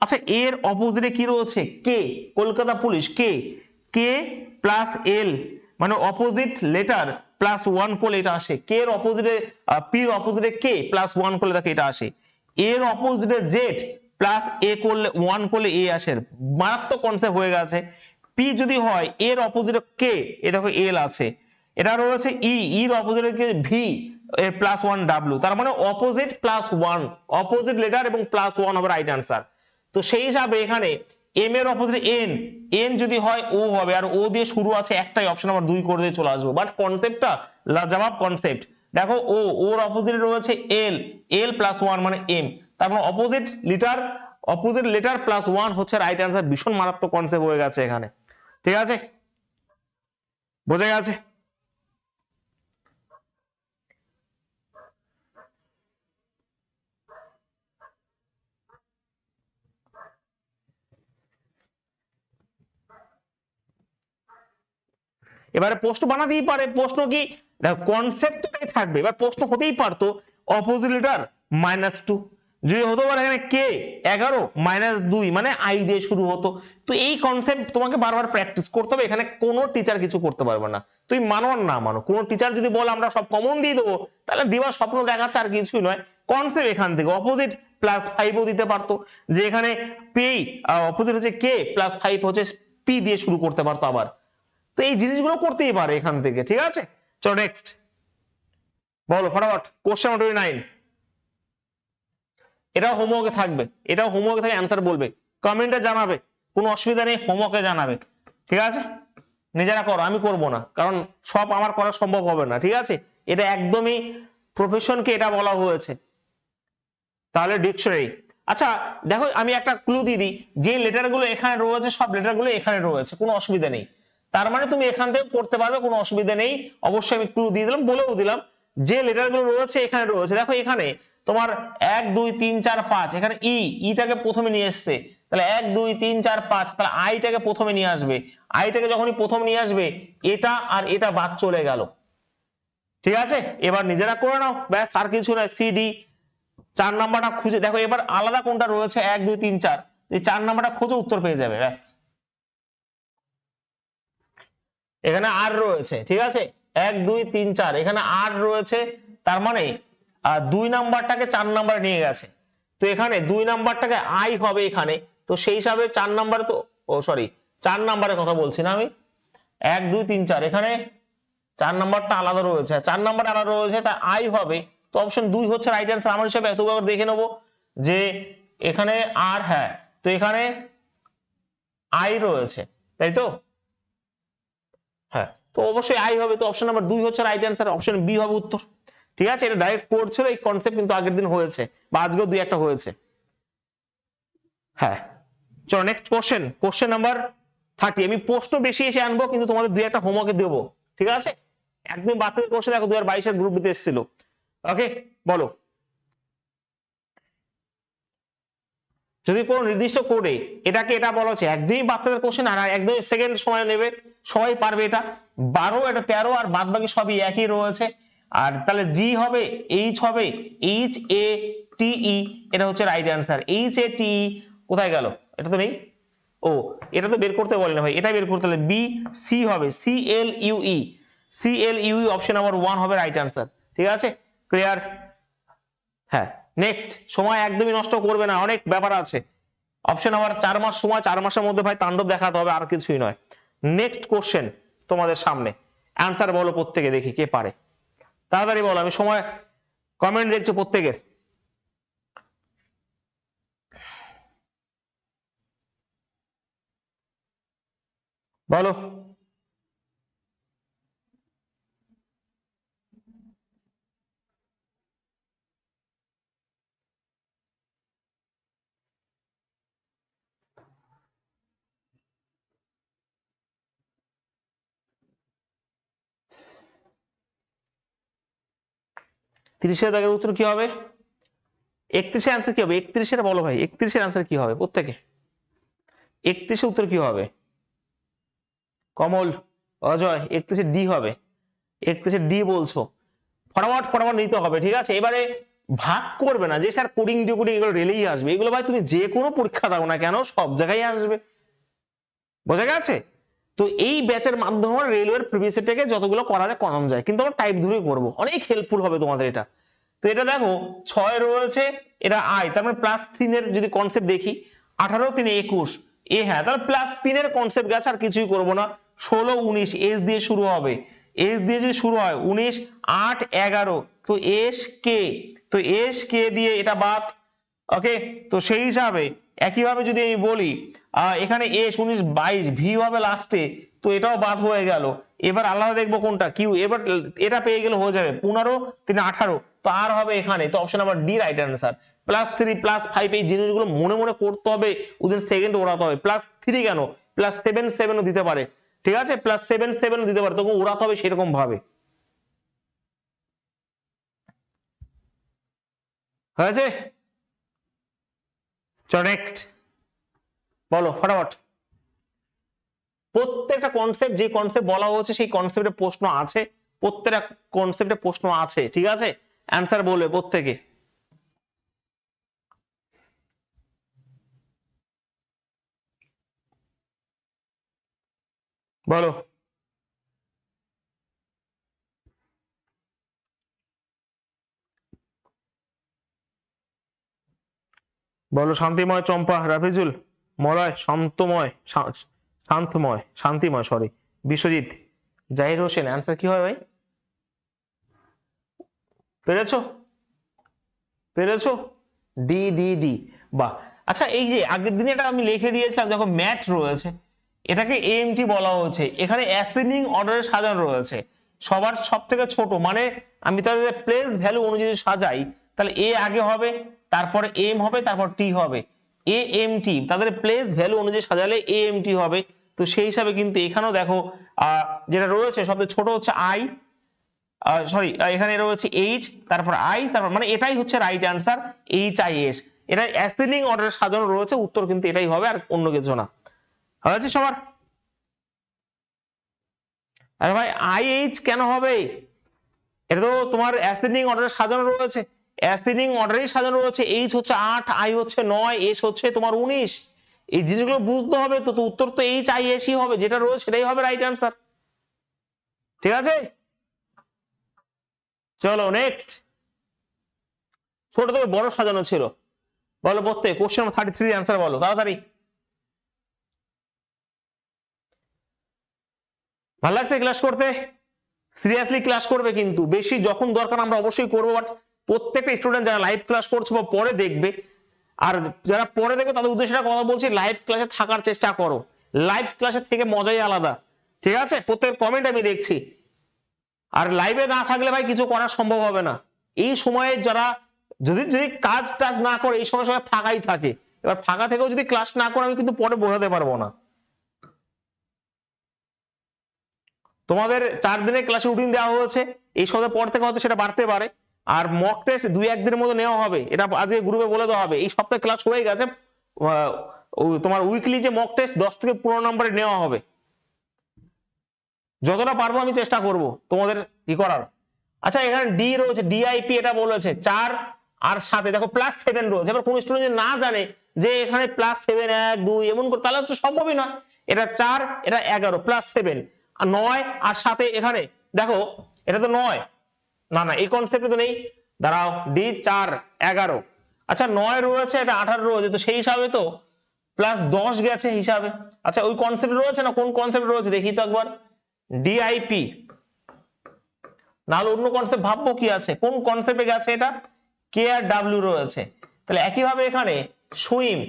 আচ্ছা এর অপোজিটে কি রয়েছে? কে, কলকাতা পুলিশ, কে, কে প্লাস এল মানে অপোজিট লেটার প্লাস 1 করলে এটা আসে। কে এর অপোজিটে, পির অপোজিটে কে প্লাস 1 করলে দেখো এটা আসে। এর অপোজিটে জেড প্লাস এ করলে 1 করলে এ আসে। মারাত্মক কনসেপ্ট হয়ে গেছে। পি যদি হয় এর অপোজিটে কে, এ দেখো এল আছে। এটা রয়েছে ই, এর অপোজিটে কে ভি প্লাস 1 ডাব্লিউ, তার মানে অপোজিট প্লাস 1, অপোজিট লেটার এবং প্লাস 1 হবে রাইট আনসার। তো সেই হিসাবে এখানে এম এর অপোজিট এন, এন যদি হয় ও হবে, আর ও দিয়ে শুরু আছে একটাই অপশন, আমার 2 করে দিয়ে চলে আসবো। বাট কনসেপ্টটা লাজবাব কনসেপ্ট। দেখো ও, ওর অপোজিটে রয়েছে এল, এল প্লাস 1 মানে এম, তার মানে অপোজিট লেটার প্লাস 1 হচ্ছে রাইট আনসার। ভীষণ মারাত্মক কনসেপ্ট হয়ে গেছে এখানে, ঠিক আছে, বোঝা গেছে? এবারে প্রশ্ন বানাতেই পারে, প্রশ্ন কি কনসেপ্ট থাকবে, এবার প্রশ্ন হতেই পারতো অপোজিট লেটার -2, যদি হতো পারে এখানে কে 11 -2 মানে আই দিয়ে শুরু হতো। তো এই কনসেপ্ট তোমাকে বারবার প্র্যাকটিস করতে হবে, এখানে কোনো টিচার কিছু করতে পারবে না, তুই মানো আর না মানো। কোনো টিচার যদি বলে আমরা সব কমন দিয়ে দেবো, তাহলে দেওয়ার স্বপ্ন দেখাচ্ছে, আর কিছুই নয়। কনসেপ্ট এখান থেকে অপোজিট প্লাস 5ও দিতে পারতো, যে এখানে পি অপোজিট হচ্ছে কে প্লাস 5 হচ্ছে পি দিয়ে শুরু করতে পারতো আবার। তো এই জিনিসগুলো করতেই পারে এখান থেকে, ঠিক আছে। চলো নেক্সট বলো ফটাফট, কোশ্চেন 29। এটাও হোমওয়ার্কে থাকবে, এটাও হোমওয়ার্কে থাকে, অ্যান্সার বলবে, কমেন্টে জানাবে, কোনো অসুবিধা নেই, হোমওয়ার্কে জানাবে, ঠিক আছে। নিজেরা করো, আমি করব না, কারণ সব আমার করা সম্ভব হবে না, ঠিক আছে। এটা একদমই প্রফেশনকে এটা বলা হয়েছে। তাহলে ডিকশনারি, আচ্ছা দেখো আমি একটা ক্লু দিয়ে দিই, যে লেটারগুলো এখানে রয়েছে সব লেটারগুলো এখানে রয়েছে, কোনো অসুবিধা নেই। তার মানে তুমি এখান থেকে পড়তে পারবে, কোনো অসুবিধা নেই। অবশ্যই আমি ক্লু দিয়ে দিলাম, বলেও দিলাম যে লেটারগুলো রয়েছে এখানে রয়েছে। দেখো এখানে তোমার 1 2 3 4 5, এখানে ইটাকে প্রথমে নিয়ে এসছে, তাহলে 1 2 3 4 5, তাহলে আইটাকে প্রথমে নিয়ে আসবে। আইটাকে যখনই প্রথম নিয়ে আসবে, এটা আর এটা বাদ চলে গেল, ঠিক আছে। এবার নিজেরা করে নাও, ব্যাস আর কিছু না। সিডি 4 নাম্বারটা খুঁজে দেখো, এবার আলাদা কোনটা রয়েছে 1 2 3 4, এই 4 নাম্বারটা খুঁজে উত্তর পেয়ে যাবে, ব্যাস। এখানে আর রয়েছে, ঠিক আছে, 1 2 3 4, এখানে আর রয়েছে, তার মানে 2 নাম্বারটাকে 4 নাম্বারে নিয়ে গেছে। তো এখানে 2 নাম্বারটাকে আই হবে এখানে, তো সেই হিসাবে 4 নাম্বারে তো, ও সরি 4 নাম্বারের কথা বলছি না আমি, 1 2 3 4, এখানে 4 নাম্বারটা আলাদা রয়েছে, 4 নাম্বার আলাদা রয়েছে, তা আই হবে। তো অপশন 2 হচ্ছে রাইট অ্যান্সার আমার হিসাবে। এতবার দেখে নেবো যে এখানে আর, হ্যাঁ, তো এখানে আই রয়েছে, তাই তো, হ্যাঁ, তো অবশ্যই আই হবে। তো অপশন নাম্বার 2 হচ্ছে রাইট অ্যান্সার, অপশন বি হবে উত্তর, ঠিক আছে। এটা ডাইরেক্ট কোড ছিল, এই কনসেপ্ট কিন্তু আগের দিন হয়েছে, বা আজকেও 2-1টা হয়েছে, হ্যাঁ। চলো নেক্সট কোশ্চেন, কোশ্চেন নাম্বার 30। আমি প্রশ্ন বেশি এসে আনবো, কিন্তু তোমাদের 2-1টা হোমওয়ার্কে দেবো, ঠিক আছে। একদম বাচ্চাদের কোশ্চেন দেখো 2022-এর গ্রুপ দিতে এসেছিল, ওকে বলো। যদি কোনো নির্দিষ্ট কোডে এটাকে এটা বলা হচ্ছে, একদমই বাচ্চাদের কোশ্চেন, আর একদম সেকেন্ড সময় নেবে, সবাই পারবে এটা। 12 এটা 13 আর বাদ বাকি সবই একই রয়েছে। আর তাহলে জি হবে, এইচ হবে, এইচ এ টি ই, এটা হচ্ছে রাইট অ্যান্সার। এইচ এ টি ই কোথায় গেল, এটা তো নেই, ও এটা তো বের করতে বলে না ভাই, এটা বের করতে হলে বি সি হবে, C L U E, C L U E option number 1 হবে রাইট অ্যান্সার। ঠিক আছে, ক্লিয়ার? হ্যাঁ, নেক্সট। সময় একদমই নষ্ট করবে না, অনেক ব্যাপার আছে। অপশন নাম্বার 4 মাস সময়, 4 মাসের মধ্যে ভাই তাণ্ডব দেখাতে হবে, আর কিছুই নয়। নেক্সট কোশ্চেন তোমাদের সামনে, অ্যান্সার বলো প্রত্যেকে, দেখি কে পারে, তাড়াতাড়ি বলো, আমি সময় কমেন্ট দেখছি প্রত্যেকের। বলো। তিরিশের দাগের উত্তর কি হবে? 31-এর অ্যান্সার কি হবে? 31-এর বলো ভাই, 31-এর অ্যান্সার কি হবে প্রত্যেকে? 31-এর উত্তর কি হবে? কমল, অজয়, 31-এর ডি হবে। 31-এর ডি বলছো, ফটাফট ফটাফট নিতে হবে। ঠিক আছে, এবারে ভাগ করবে না যে স্যার কোডিং ডিকোডিং এগুলো রেলেই আসবে, এগুলো ভাই তুমি যে কোনো পরীক্ষা দাও না কেন সব জায়গায় আসবে, বোঝা গেছে? তো এই ব্যাচের মাধ্যমে রেলওয়ের প্রিভিয়াস থেকে যতগুলো করা যায় করানো যায়, কিন্তু আমরা টাইপ ধরেই করবো, অনেক হেল্পফুল হবে তোমাদের এটা। তো এটা দেখো 6 রয়েছে, এটা আই, তার মানে +3 এর যদি কনসেপ্ট দেখি, 18 3 21 এ, হ্যাঁ তাহলে +3 এর কনসেপ্ট গেছে, আর কিছুই করবো না। 16 19 এস দিয়ে শুরু হবে, এস দিয়ে যদি শুরু হয় 19 8 11, তো এস কে, তো এস কে দিয়ে এটা বাদ। ওকে, তো সেই হিসাবে একইভাবে যদি আমি বলি এখানে এস 19 22 ভি হবে লাস্টে, তো এটাও বাদ হয়ে গেল। এবার আলাদা দেখবো কোনটা কিউ, এবার এটা পেয়ে গেলে হয়ে যাবে 15 3 18, তো আর হবে এখানে, তো option number D right answer. +3 +5 এই জিনিসগুলো মনে মনে করতে হবে, ওদের সেকেন্ড ওড়াতে হবে। +3 কেন, +7 7ও দিতে পারে, ঠিক আছে, +7 7ও দিতে পারে, তখন ওড়াতে হবে সেরকম ভাবে। হয়েছে? চলো নেক্সট বলো ফটাফট। প্রত্যেকটা কনসেপ্ট, যে কনসেপ্ট বলা হচ্ছে সেই কনসেপ্টে প্রশ্ন আছে, প্রত্যেকটা কনসেপ্টে প্রশ্ন আছে, ঠিক আছে, অ্যান্সার বলবে প্রত্যেকে। বলো। বলো, শান্তিময়, চম্পা, রাফিজুল, মলয়, শান্তময়, শান্তময়, শান্তিময়, সরি, বিশ্বজিৎ, জাহির হোসেন, অ্যান্সার কি হয় ভাই? পেরেছো? পেরেছো? ডি ডি ডি, বাহ। আচ্ছা, এই যে আগের দিনে এটা আমি লিখে দিয়েছিলাম, দেখো ম্যাট রয়েছে, এটাকে এএমটি বলা হচ্ছে, এখানে অ্যাসেন্ডিং অর্ডারে সাজানো রয়েছে, সবার সব থেকে ছোট, মানে আমি তাদের প্লেস ভ্যালু অনুযায়ী সাজাই, তাহলে এ আগে হবে, তারপরে এম হবে, তারপর টি হবে, এ এম টি, তাদের প্লেস ভ্যালু অনুযায়ী সাজালে এ এম টি হবে। তো সেই হিসাবে কিন্তু এখানেও দেখো যেটা রয়েছে সবচেয়ে ছোট হচ্ছে আই, সরি এখানে রয়েছে এইচ, তারপর আই, তারপর মানে এটাই হচ্ছে right answer, H I S, এটা অ্যাসেন্ডিং অর্ডারে সাজানো রয়েছে, উত্তর কিন্তু এটাই হবে, আর অন্য কিছু না। হয়েছে সবার? আরে ভাই আই এইচ কেন হবে, এটা তো তোমার অ্যাসেন্ডিং অর্ডারে সাজানো রয়েছে, অ্যাসেন্ডিং অর্ডারেই সাজানো রয়েছে, এইচ হচ্ছে 8, আই হচ্ছে 9, এস হচ্ছে তোমার 19, এই জিনিসগুলো বুঝতে হবে। তো উত্তর তো এইচ আই এস ই হবে, যেটা রয়েছে সেটাই হবে রাইট অ্যান্সার। ঠিক আছে, চলো নেক্সট। ছোট থেকে বড় সাজানো ছিল, বলো প্রত্যেক কোশ্চেন 33 অ্যান্সার বলো তাড়াতাড়ি। ভালো লাগছে ক্লাস করতে? সিরিয়াসলি ক্লাস করবে, কিন্তু বেশি যখন দরকার আমরা অবশ্যই করবো, বাট প্রত্যেকটা স্টুডেন্ট যারা লাইভ ক্লাস করছো বা পরে দেখবে, আর যারা পরে দেখবে তাদের উদ্দেশ্যে কথা বলছি, লাইভ ক্লাসে থাকার চেষ্টা করো, লাইভ ক্লাসে থেকে মজাই আলাদা। ঠিক আছে, প্রত্যেক কমেন্ট আমি দেখছি, আর লাইভে না থাকলে ভাই কিছু করা সম্ভব হবে না। এই সময়ে যারা যদি যদি কাজ টাজ না করে এই সময় সবাই ফাঁকাই থাকে, এবার ফাঁকা থেকেও যদি ক্লাস না করে আমি কিন্তু পরে বোঝাতে পারবো না। তোমাদের 4 দিনের ক্লাসে রুটিন দেওয়া হয়েছে, এই সপ্তাহের পর থেকে হয়তো সেটা বাড়তে পারে, আর মক টেস্ট 2-1 দিনের মধ্যে নেওয়া হবে, এটা আজকে গ্রুপে বলে দেওয়া হবে। এই সপ্তাহে ক্লাস হয়ে গেছে, তোমার উইকলি যে মক টেস্ট 10 থেকে 15 নম্বরে নেওয়া হবে, যতটা পারবো আমি চেষ্টা করব তোমাদের কি করার। আচ্ছা এখানে ডি রয়েছে, ডিআইপি এটা বলেছে 4 আর 7 দেখো +7 রয়েছে। এবার কোন স্টুডেন্ট যদি না জানে যে এখানে +7 1 2 এমন করে, তাহলে তো সম্ভবই নয়। এটা 4 এটা 11 +7 আর 9 আর 7 এখানে দেখো এটা তো 9, না না এই কনসেপ্টে তো নেই, দাঁড়াও ডি 4 11, আচ্ছা 9 রয়েছে, এটা 18 রয়েছে, তো সেই হিসাবে তো +10 গেছে হিসাবে। আচ্ছা ওই কনসেপ্ট রয়েছে না, কোন কনসেপ্ট রয়েছে দেখি তো একবার, ডিআইপি, নাহলে অন্য কনসেপ্ট ভাববো কি আছে, কোন কনসেপ্টে গেছে এটা, কে আর ডাব্লিউ রয়েছে। তাহলে একইভাবে এখানে সুইম,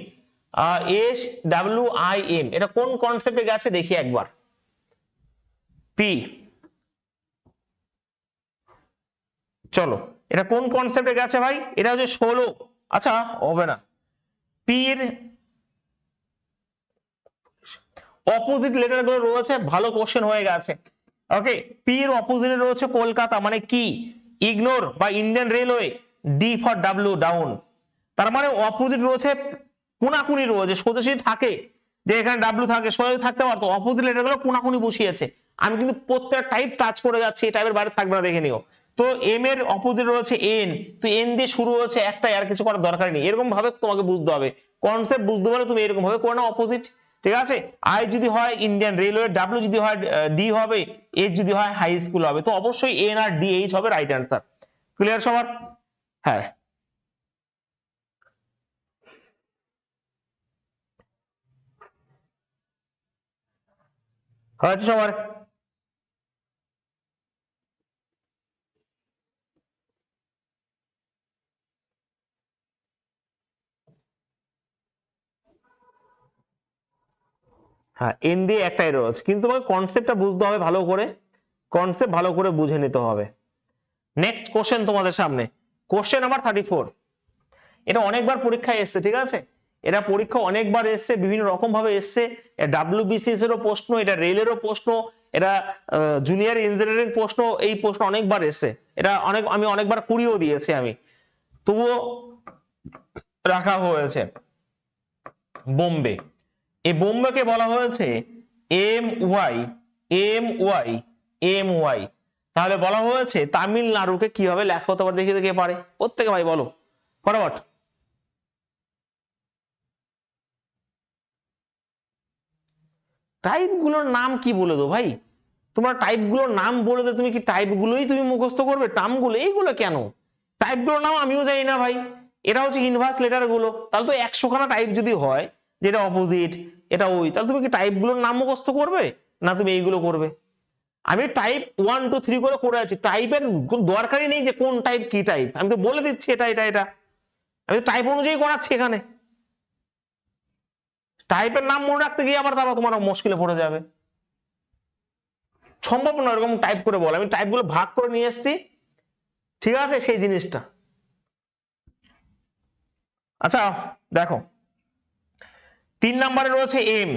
SWIM, এটা কোন কনসেপ্টে গেছে দেখি একবার, পি, চলো এটা কোন কনসেপ্টে গেছে ভাই, এটা হচ্ছে 16, আচ্ছা হবে না, পি এর অপোজিট লেটার গুলো রয়েছে, ভালো কোশ্চেন হয়ে গেছে। ওকে, পি এর অপোজিটে রয়েছে কলকাতা, মানে কি, ইগনোর বা Indian railway, D for W down, তার মানে অপোজিট রয়েছে, কোনাকুনি রয়েছে, সোজা যদি থাকে যে এখানে ডাব্লিউ থাকে সোজা থাকতে পারতো, অপোজিট লেটার গুলো কোনাকুনি বসিয়েছে। আমি কিন্তু প্রত্যেকটা টাইপ টাচ করে যাচ্ছি, এই টাইপের বাইরে থাকবে না, দেখে নিও। তো এম এর অপোজিট রয়েছে এন, তো এন দিয়ে শুরু হচ্ছে একটাই, আর কিছু করার দরকার নেই, এরকম ভাবে তোমাকে বুঝতে হবে, কনসেপ্ট বুঝতে পারলে তুমি এরকম ভাবে করে নাও অপোজিট, ঠিক আছে। আই যদি হয় ইন্ডিয়ান রেলওয়ে, ডাব্লিউ যদি হয় ডি হবে, এইচ যদি হয় হাই স্কুল হবে, তো অবশ্যই এন আর ডি এইচ হবে রাইট অ্যান্সার। ক্লিয়ার সবার? হ্যাঁ হয়েছে সবার? হ্যাঁ এন দিয়ে একটাই রয়েছে, কিন্তু তোমাকে কনসেপ্টটা বুঝতে হবে ভালো করে, কনসেপ্ট ভালো করে বুঝে নিতে হবে। নেক্সট কোশ্চেন তোমাদের সামনে, কোশ্চেন নাম্বার 34, এটা অনেকবার পরীক্ষায় এসছে, ঠিক আছে, এটা পরীক্ষা অনেকবার এসছে, বিভিন্ন রকম ভাবে এসছে, ডাব্লিউবিসিএস এরও প্রশ্ন, এটা রেলেরও প্রশ্ন, এটা জুনিয়র ইঞ্জিনিয়ারিং প্রশ্ন, এই প্রশ্ন অনেকবার এসছে, এটা আমি অনেকবার কুড়িয়েও দিয়েছি আমি, তবুও রাখা হয়েছে। বোম্বে, এই বোম্বেকে বলা হয়েছে MY, MY, তাহলে বলা হয়েছে তামিলনাড়ুকে কিভাবে লেখা হতে পারে, দেখি কে পারে, প্রত্যেকে ভাই বলো ফটাফট। টাইপ গুলোর নাম কি বলে দো ভাই, তোমরা টাইপ গুলোর নাম বলে দো, তুমি কি টাইপ গুলোই তুমি মুখস্থ করবে, টার্মগুলো এইগুলো কেন, টাইপ গুলোর নাম আমিও জানি না ভাই, এটা হচ্ছে ইনভার্স লেটার গুলো, তাহলে তো 100 খানা টাইপ যদি হয়, যেটা অপোজিট এটা ওই, তাহলে তুমি কি টাইপ গুলোর নাম মুখস্থ করবে, না তুমি এইগুলো করবে। আমি টাইপ 1 2 3 করে করে আছি, টাইপের দরকারই নেই যে কোন টাইপ কি টাইপ, আমি তো বলে দিচ্ছি এটা এটা এটা, আমি তো টাইপ অনুযায়ী করাচ্ছি এখানে, টাইপের নাম মনে রাখতে গিয়ে আবার তারপর তোমার মুশকিলে পড়ে যাবে, সম্ভব না এরকম টাইপ করে বল, আমি টাইপ গুলো ভাগ করে নিয়ে এসেছি, ঠিক আছে সেই জিনিসটা। আচ্ছা দেখো 3 নম্বরে রয়েছে এম,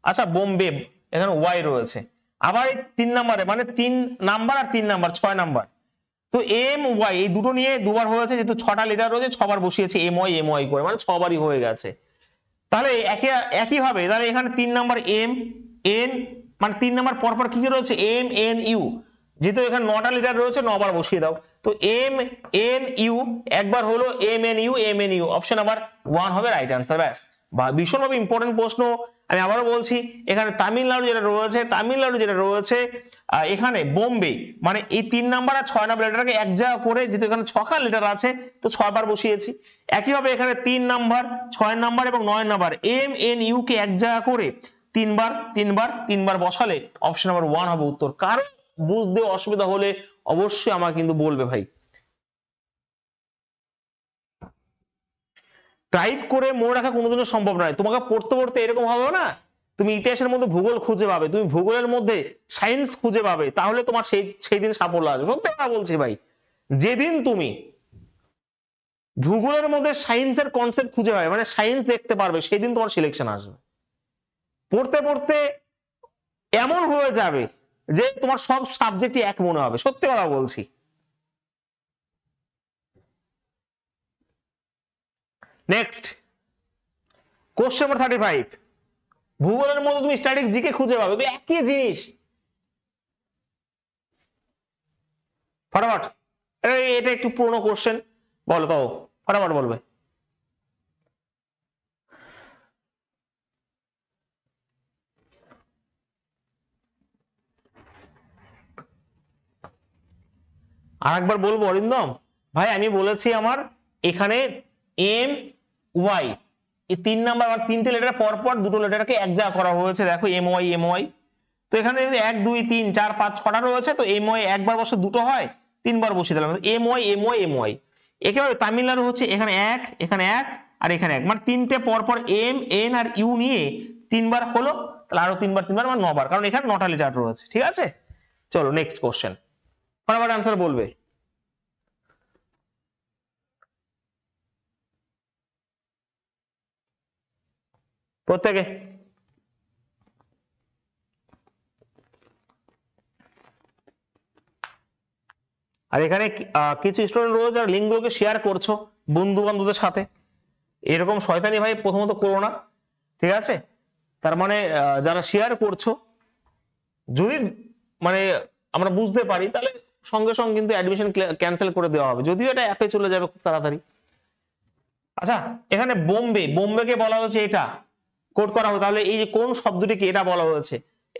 আচ্ছা বোম্বে, এখানে ওয়াই রয়েছে, আবার এই 3 নম্বরে মানে 3 নাম্বার আর 3 নাম্বার 6 নাম্বার, তো এম ওয়াই এই দুটো নিয়ে দুবার হয়েছে, যেহেতু 6টা লেটার রয়েছে 6বার বসিয়েছে এম ওয়াই করে, মানে 6বারই হয়ে গেছে। তাহলে একইভাবে তাহলে এখানে 3 নাম্বার এম এন, মানে 3 নাম্বার পরপর কি কি রয়েছে এম এন ইউ, যেহেতু এখানে 9টা লেটার রয়েছে 9বার বসিয়ে দাও, তো এম এন ইউ একবার হলো M N U, option number 1 হবে রাইট অ্যান্সার, ব্যাস। ভীষণভাবে ইম্পর্টেন্ট প্রশ্ন, আমি আবারও বলছি, এখানে তামিলনাড়ু যেটা রয়েছে এখানে বোম্বে, মানে এই 3 নাম্বার আর 6 নাম্বার লেটারকে এক জায়গা করে, যেহেতু এখানে 6খান লেটার আছে তো 6বার বসিয়েছি। একইভাবে এখানে 3 নাম্বার 6 নাম্বার এবং 9 নাম্বার এম এন ইউ কে এক জায়গা করে তিনবার বসালে অপশন নাম্বার 1 হবে উত্তর। কারণ বুঝতে অসুবিধা হলে অবশ্যই আমাকে কিন্তু বলবে ভাই। টাইপ করে মনে রাখা কোনোদিনও সম্ভব নয়, তোমাকে পড়তে পড়তে এরকম হবে না, তুমি ইতিহাসের মধ্যে ভূগোল খুঁজে পাবে, তুমি ভূগোলের মধ্যে সায়েন্স খুঁজে পাবে, তাহলে তোমার সেই দিন সাফল্য আসবে, সত্যি কথা বলছি ভাই। যেদিন তুমি ভূগোলের মধ্যে সায়েন্সের কনসেপ্ট খুঁজে পাবে, মানে সায়েন্স দেখতে পারবে, সেদিন তোমার সিলেকশন আসবে। পড়তে পড়তে এমন হয়ে যাবে যে তোমার সব সাবজেক্টই এক মনে হবে, সত্যি কথা বলছি। নেক্সট কোশ্চেন নাম্বার 35, ভূগোলের মধ্যে তুমি স্ট্যাটিক জিকে খুঁজে পাবে, একই জিনিস। ফটাফট, এটা একটু পুরনো কোশ্চেন, বলো তো, ফটাফট বলবে। আর একবার বলবো অরিন্দম ভাই, আমি বলেছি আমার এখানে এম ওয়াই এই 3 নাম্বার আমার 3টে লেটার পর পর দুটো লেটারকে এক জায়গা করা হয়েছে, দেখো এম ওয়াই। তো এখানে যদি 1 2 3 4 5 6টা রয়েছে, তো এম ওয়াই একবার বসে দুটো হয়, 3বার বসিয়ে দিলাম এম ওয়াই। একেবারে তামিলনাড়ু হচ্ছে এখানে এক আর এখানে এক, মানে 3টে পর পর এম এন আর ইউ নিয়ে 3বার হলো, তাহলে আরো 3বার মানে 9বার, কারণ এখানে 9টা লেটার রয়েছে। ঠিক আছে, চলো নেক্সট কোশ্চেন, ফটাফট আনসার বলবে। প্রত্যেকে আর এখানে কিছু স্টুডেন্ট রয়েছে যারা লিঙ্কগুলোকে শেয়ার করছো বন্ধু বান্ধবদের সাথে, এরকম শয়তানি ভাই প্রথমত করো না, ঠিক আছে? তার মানে যারা শেয়ার করছো, যদি মানে আমরা বুঝতে পারি, তাহলে সঙ্গে সঙ্গে কিন্তু অ্যাডমিশন ক্যান্সেল করে দেওয়া হবে, যদিও এটা অ্যাপে চলে যাবে খুব তাড়াতাড়ি। আচ্ছা, এখানে বোম্বেকে বলা হয়েছে এটা কোড করা হবে, তাহলে এই যে কোন শব্দটিকে এটা বলা হয়েছে,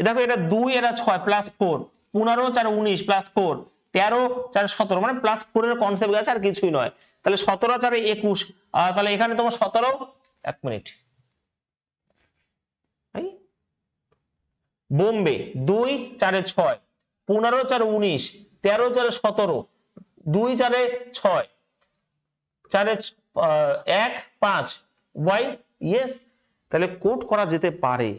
দেখো এটা 2 এটা 6 প্লাস 4, 15 4 19 প্লাস 4 13 4 17, মানে প্লাস 4 এর কনসেপ্ট আছে আর কিছুই নয়, তাহলে 17 4 21, তাহলে এখানে তোমার 17, এক মিনিট, বোম্বে 2 4 6 15 4 19 13 4 17 2 4 6 4 1 5 ওয়াই, ইয়েস, তাহলে কোড করা যেতে পারে।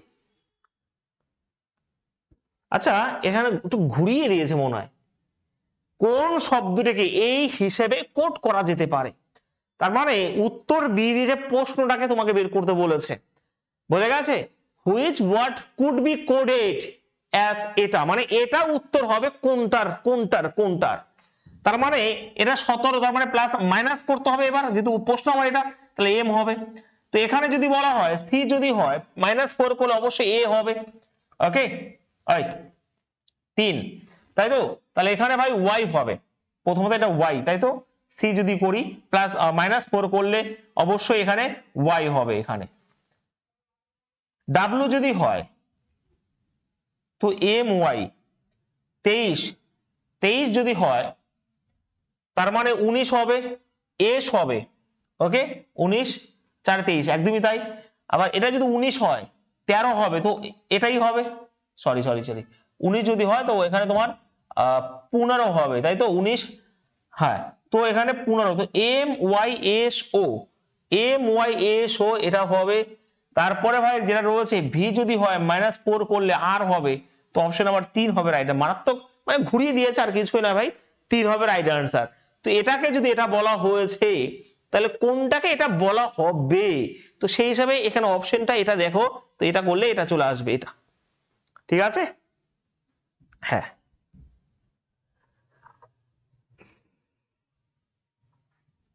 আচ্ছা, এখানে একটু ঘুরিয়ে দিয়েছে মনে হয়, কোন শব্দটিকে এই হিসেবে কোড করা যেতে পারে, তার মানে উত্তর দিয়ে দিয়েছে, প্রশ্নটাকে তোমাকে বের করতে বলেছে, বোঝা গেছে? Which word could be coded as, এটা মানে এটা উত্তর হবে কোনটার। তার মানে এটা 17, তার মানে প্লাস মাইনাস করতে হবে, এবার যেহেতু প্রশ্ন আমার এটা, তাহলে এম হবে। তো এখানে যদি বলা হয় সি যদি হয় -4 করলে অবশ্যই এ হবে, ওকে, এই 3, তাই তো? তাহলে এখানে ভাই ওয়াই হবে, প্রথমত এটা ওয়াই, তাই তো? সি যদি করি প্লাস -4 করলে অবশ্যই এখানে ওয়াই হবে। এখানে ডাব্লু যদি হয় তো এম ওয়াই, 23 যদি হয় তার মানে 19 হবে, এস হবে, ওকে, 19 4 23, একদমই তাই। আবার এটা যদি 19 হয় 13 হবে, তো এটাই হবে, সরি 19 যদি হয় তো এখানে তোমার 15 হবে, তাই তো? 19, হ্যাঁ, তো এখানে 15, তো এম ওয়াই এস ও এটা হবে। তারপরে ভাই যেটা রয়েছে ভি যদি হয় -4 করলে আর হবে, তো অপশন নাম্বার 3 হবে রাইট, মারাত্মক মানে ঘুরিয়ে দিয়েছে আর কিছুই না ভাই, 3 হবে রাইট আনসার। তো এটাকে যদি এটা বলা হয়েছে, তাহলে কোনটাকে এটা বলা হবে, তো সেই হিসাবে এখানে অপশনটা এটা দেখো, তো এটা করলে এটা চলে আসবে, এটা ঠিক আছে। হ্যাঁ,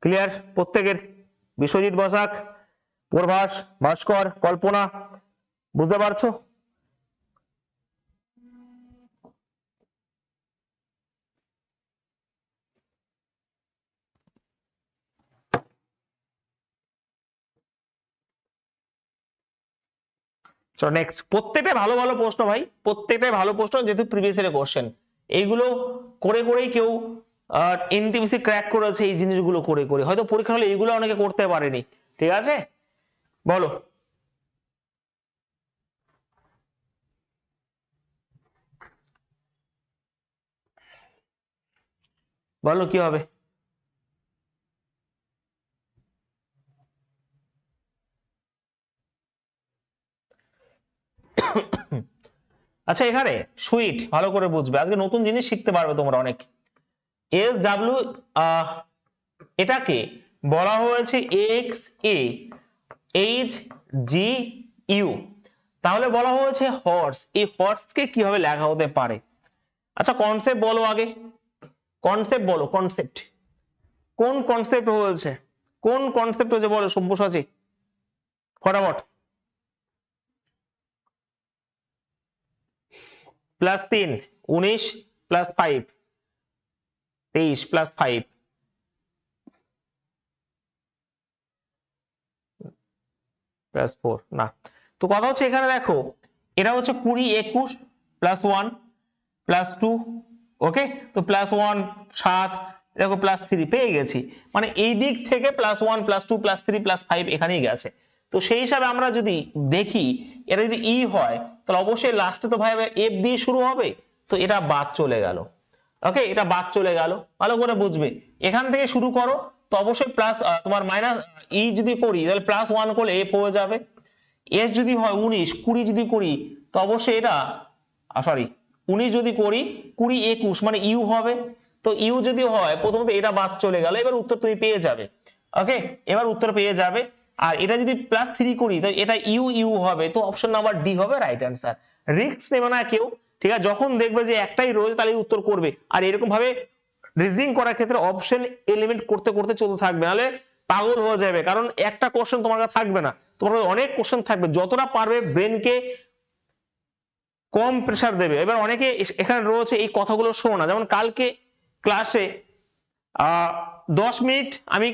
ক্লিয়ার প্রত্যেকের? বিশ্বজিৎ বসাক, প্রভাস, ভাস্কর, কল্পনা, বুঝতে পারছো? চলো নেক্সট, প্রত্যেকটাই ভালো ভালো প্রশ্ন ভাই, প্রত্যেকটাই ভালো প্রশ্ন, যেহেতু প্রিভিয়াস ইয়ারের কোশ্চেন, এইগুলো করে করেই কেউ এনটিপিসি ক্র্যাক করেছে, এই জিনিসগুলো করে করে, হয়তো পরীক্ষা হলে এইগুলো অনেকে করতে পারেনি, ঠিক আছে? বলো, বলো কি হবে? আচ্ছা, এখানে সুইট ভালো করে বুঝবে, আজকে নতুন জিনিস শিখতে পারবে তোমরা অনেক। এস ডাব্লিউ, এটাকে বলা হয়েছে x A H G U, তাহলে বলা হয়েছে হর্স, এই হর্সকে কিভাবে লেখা হতে পারে? আচ্ছা, কনসেপ্ট বলো আগে, কনসেপ্ট বলো, কনসেপ্ট কোন কনসেপ্ট হয়েছে, কোন কনসেপ্ট হয়েছে বলো সব্যসাচী, ফটাফট। +3, 19 +5 23 প্লাস 5 প্লাস 4 না। তো কথা হচ্ছে এখানে দেখো এটা হচ্ছে 20 21 প্লাস 1 প্লাস 2, ওকে। তো প্লাস 1 7, দেখো প্লাস 3 পেয়ে গেছি, মানে এই দিক থেকে প্লাস 1 প্লাস 2 প্লাস 3 প্লাস 5 এখানেই গেছে। তো সেই হিসাবে আমরা যদি দেখি এটা যদি ই হয় তাহলে অবশ্যই লাস্টে তো ভাই এফ দিয়ে শুরু হবে, তো এটা বাদ চলে গেল, ওকে, এটা বাদ চলে গেল, ভালো করে বুঝবে। এখান থেকে শুরু করো, তো অবশ্যই প্লাস তোমার মাইনাস ই যদি করি তাহলে প্লাস 1 করলে এফ হয়ে যাবে। এস যদি হয় 19 20 যদি করি তো অবশ্যই এটা সরি 19 যদি করি 20 21 মানে ইউ হবে। তো ইউ যদি হয় প্রথমত এটা বাদ চলে গেল, এবার উত্তর তুমি পেয়ে যাবে, ওকে, এবার উত্তর পেয়ে যাবে। আর এটা যদি প্লাস 3 করি তো এটা ইউ ইউ হবে, তো অপশন নাম্বার ডি হবে রাইট অ্যান্সার। রিস্ক নেবে না কেউ, ঠিক আছে, যখন দেখবে যে একটাই রয়েছে তাহলে উত্তর করবে। আর এরকম ভাবে রিজনিং করার ক্ষেত্রে অপশন এলিমেন্ট করতে করতে চলতে থাকবে, নাহলে পাগল হয়ে যাবে, কারণ একটা কোশ্চেন তোমার কাছে থাকবে না, তোমার অনেক কোশ্চেন থাকবে, যতটা পারবে ব্রেনকে কম প্রেসার দেবে। এবার অনেকে এখানে রয়েছে এই কথাগুলো শোনো না, যেমন কালকে ক্লাসে 10 মিনিট আমি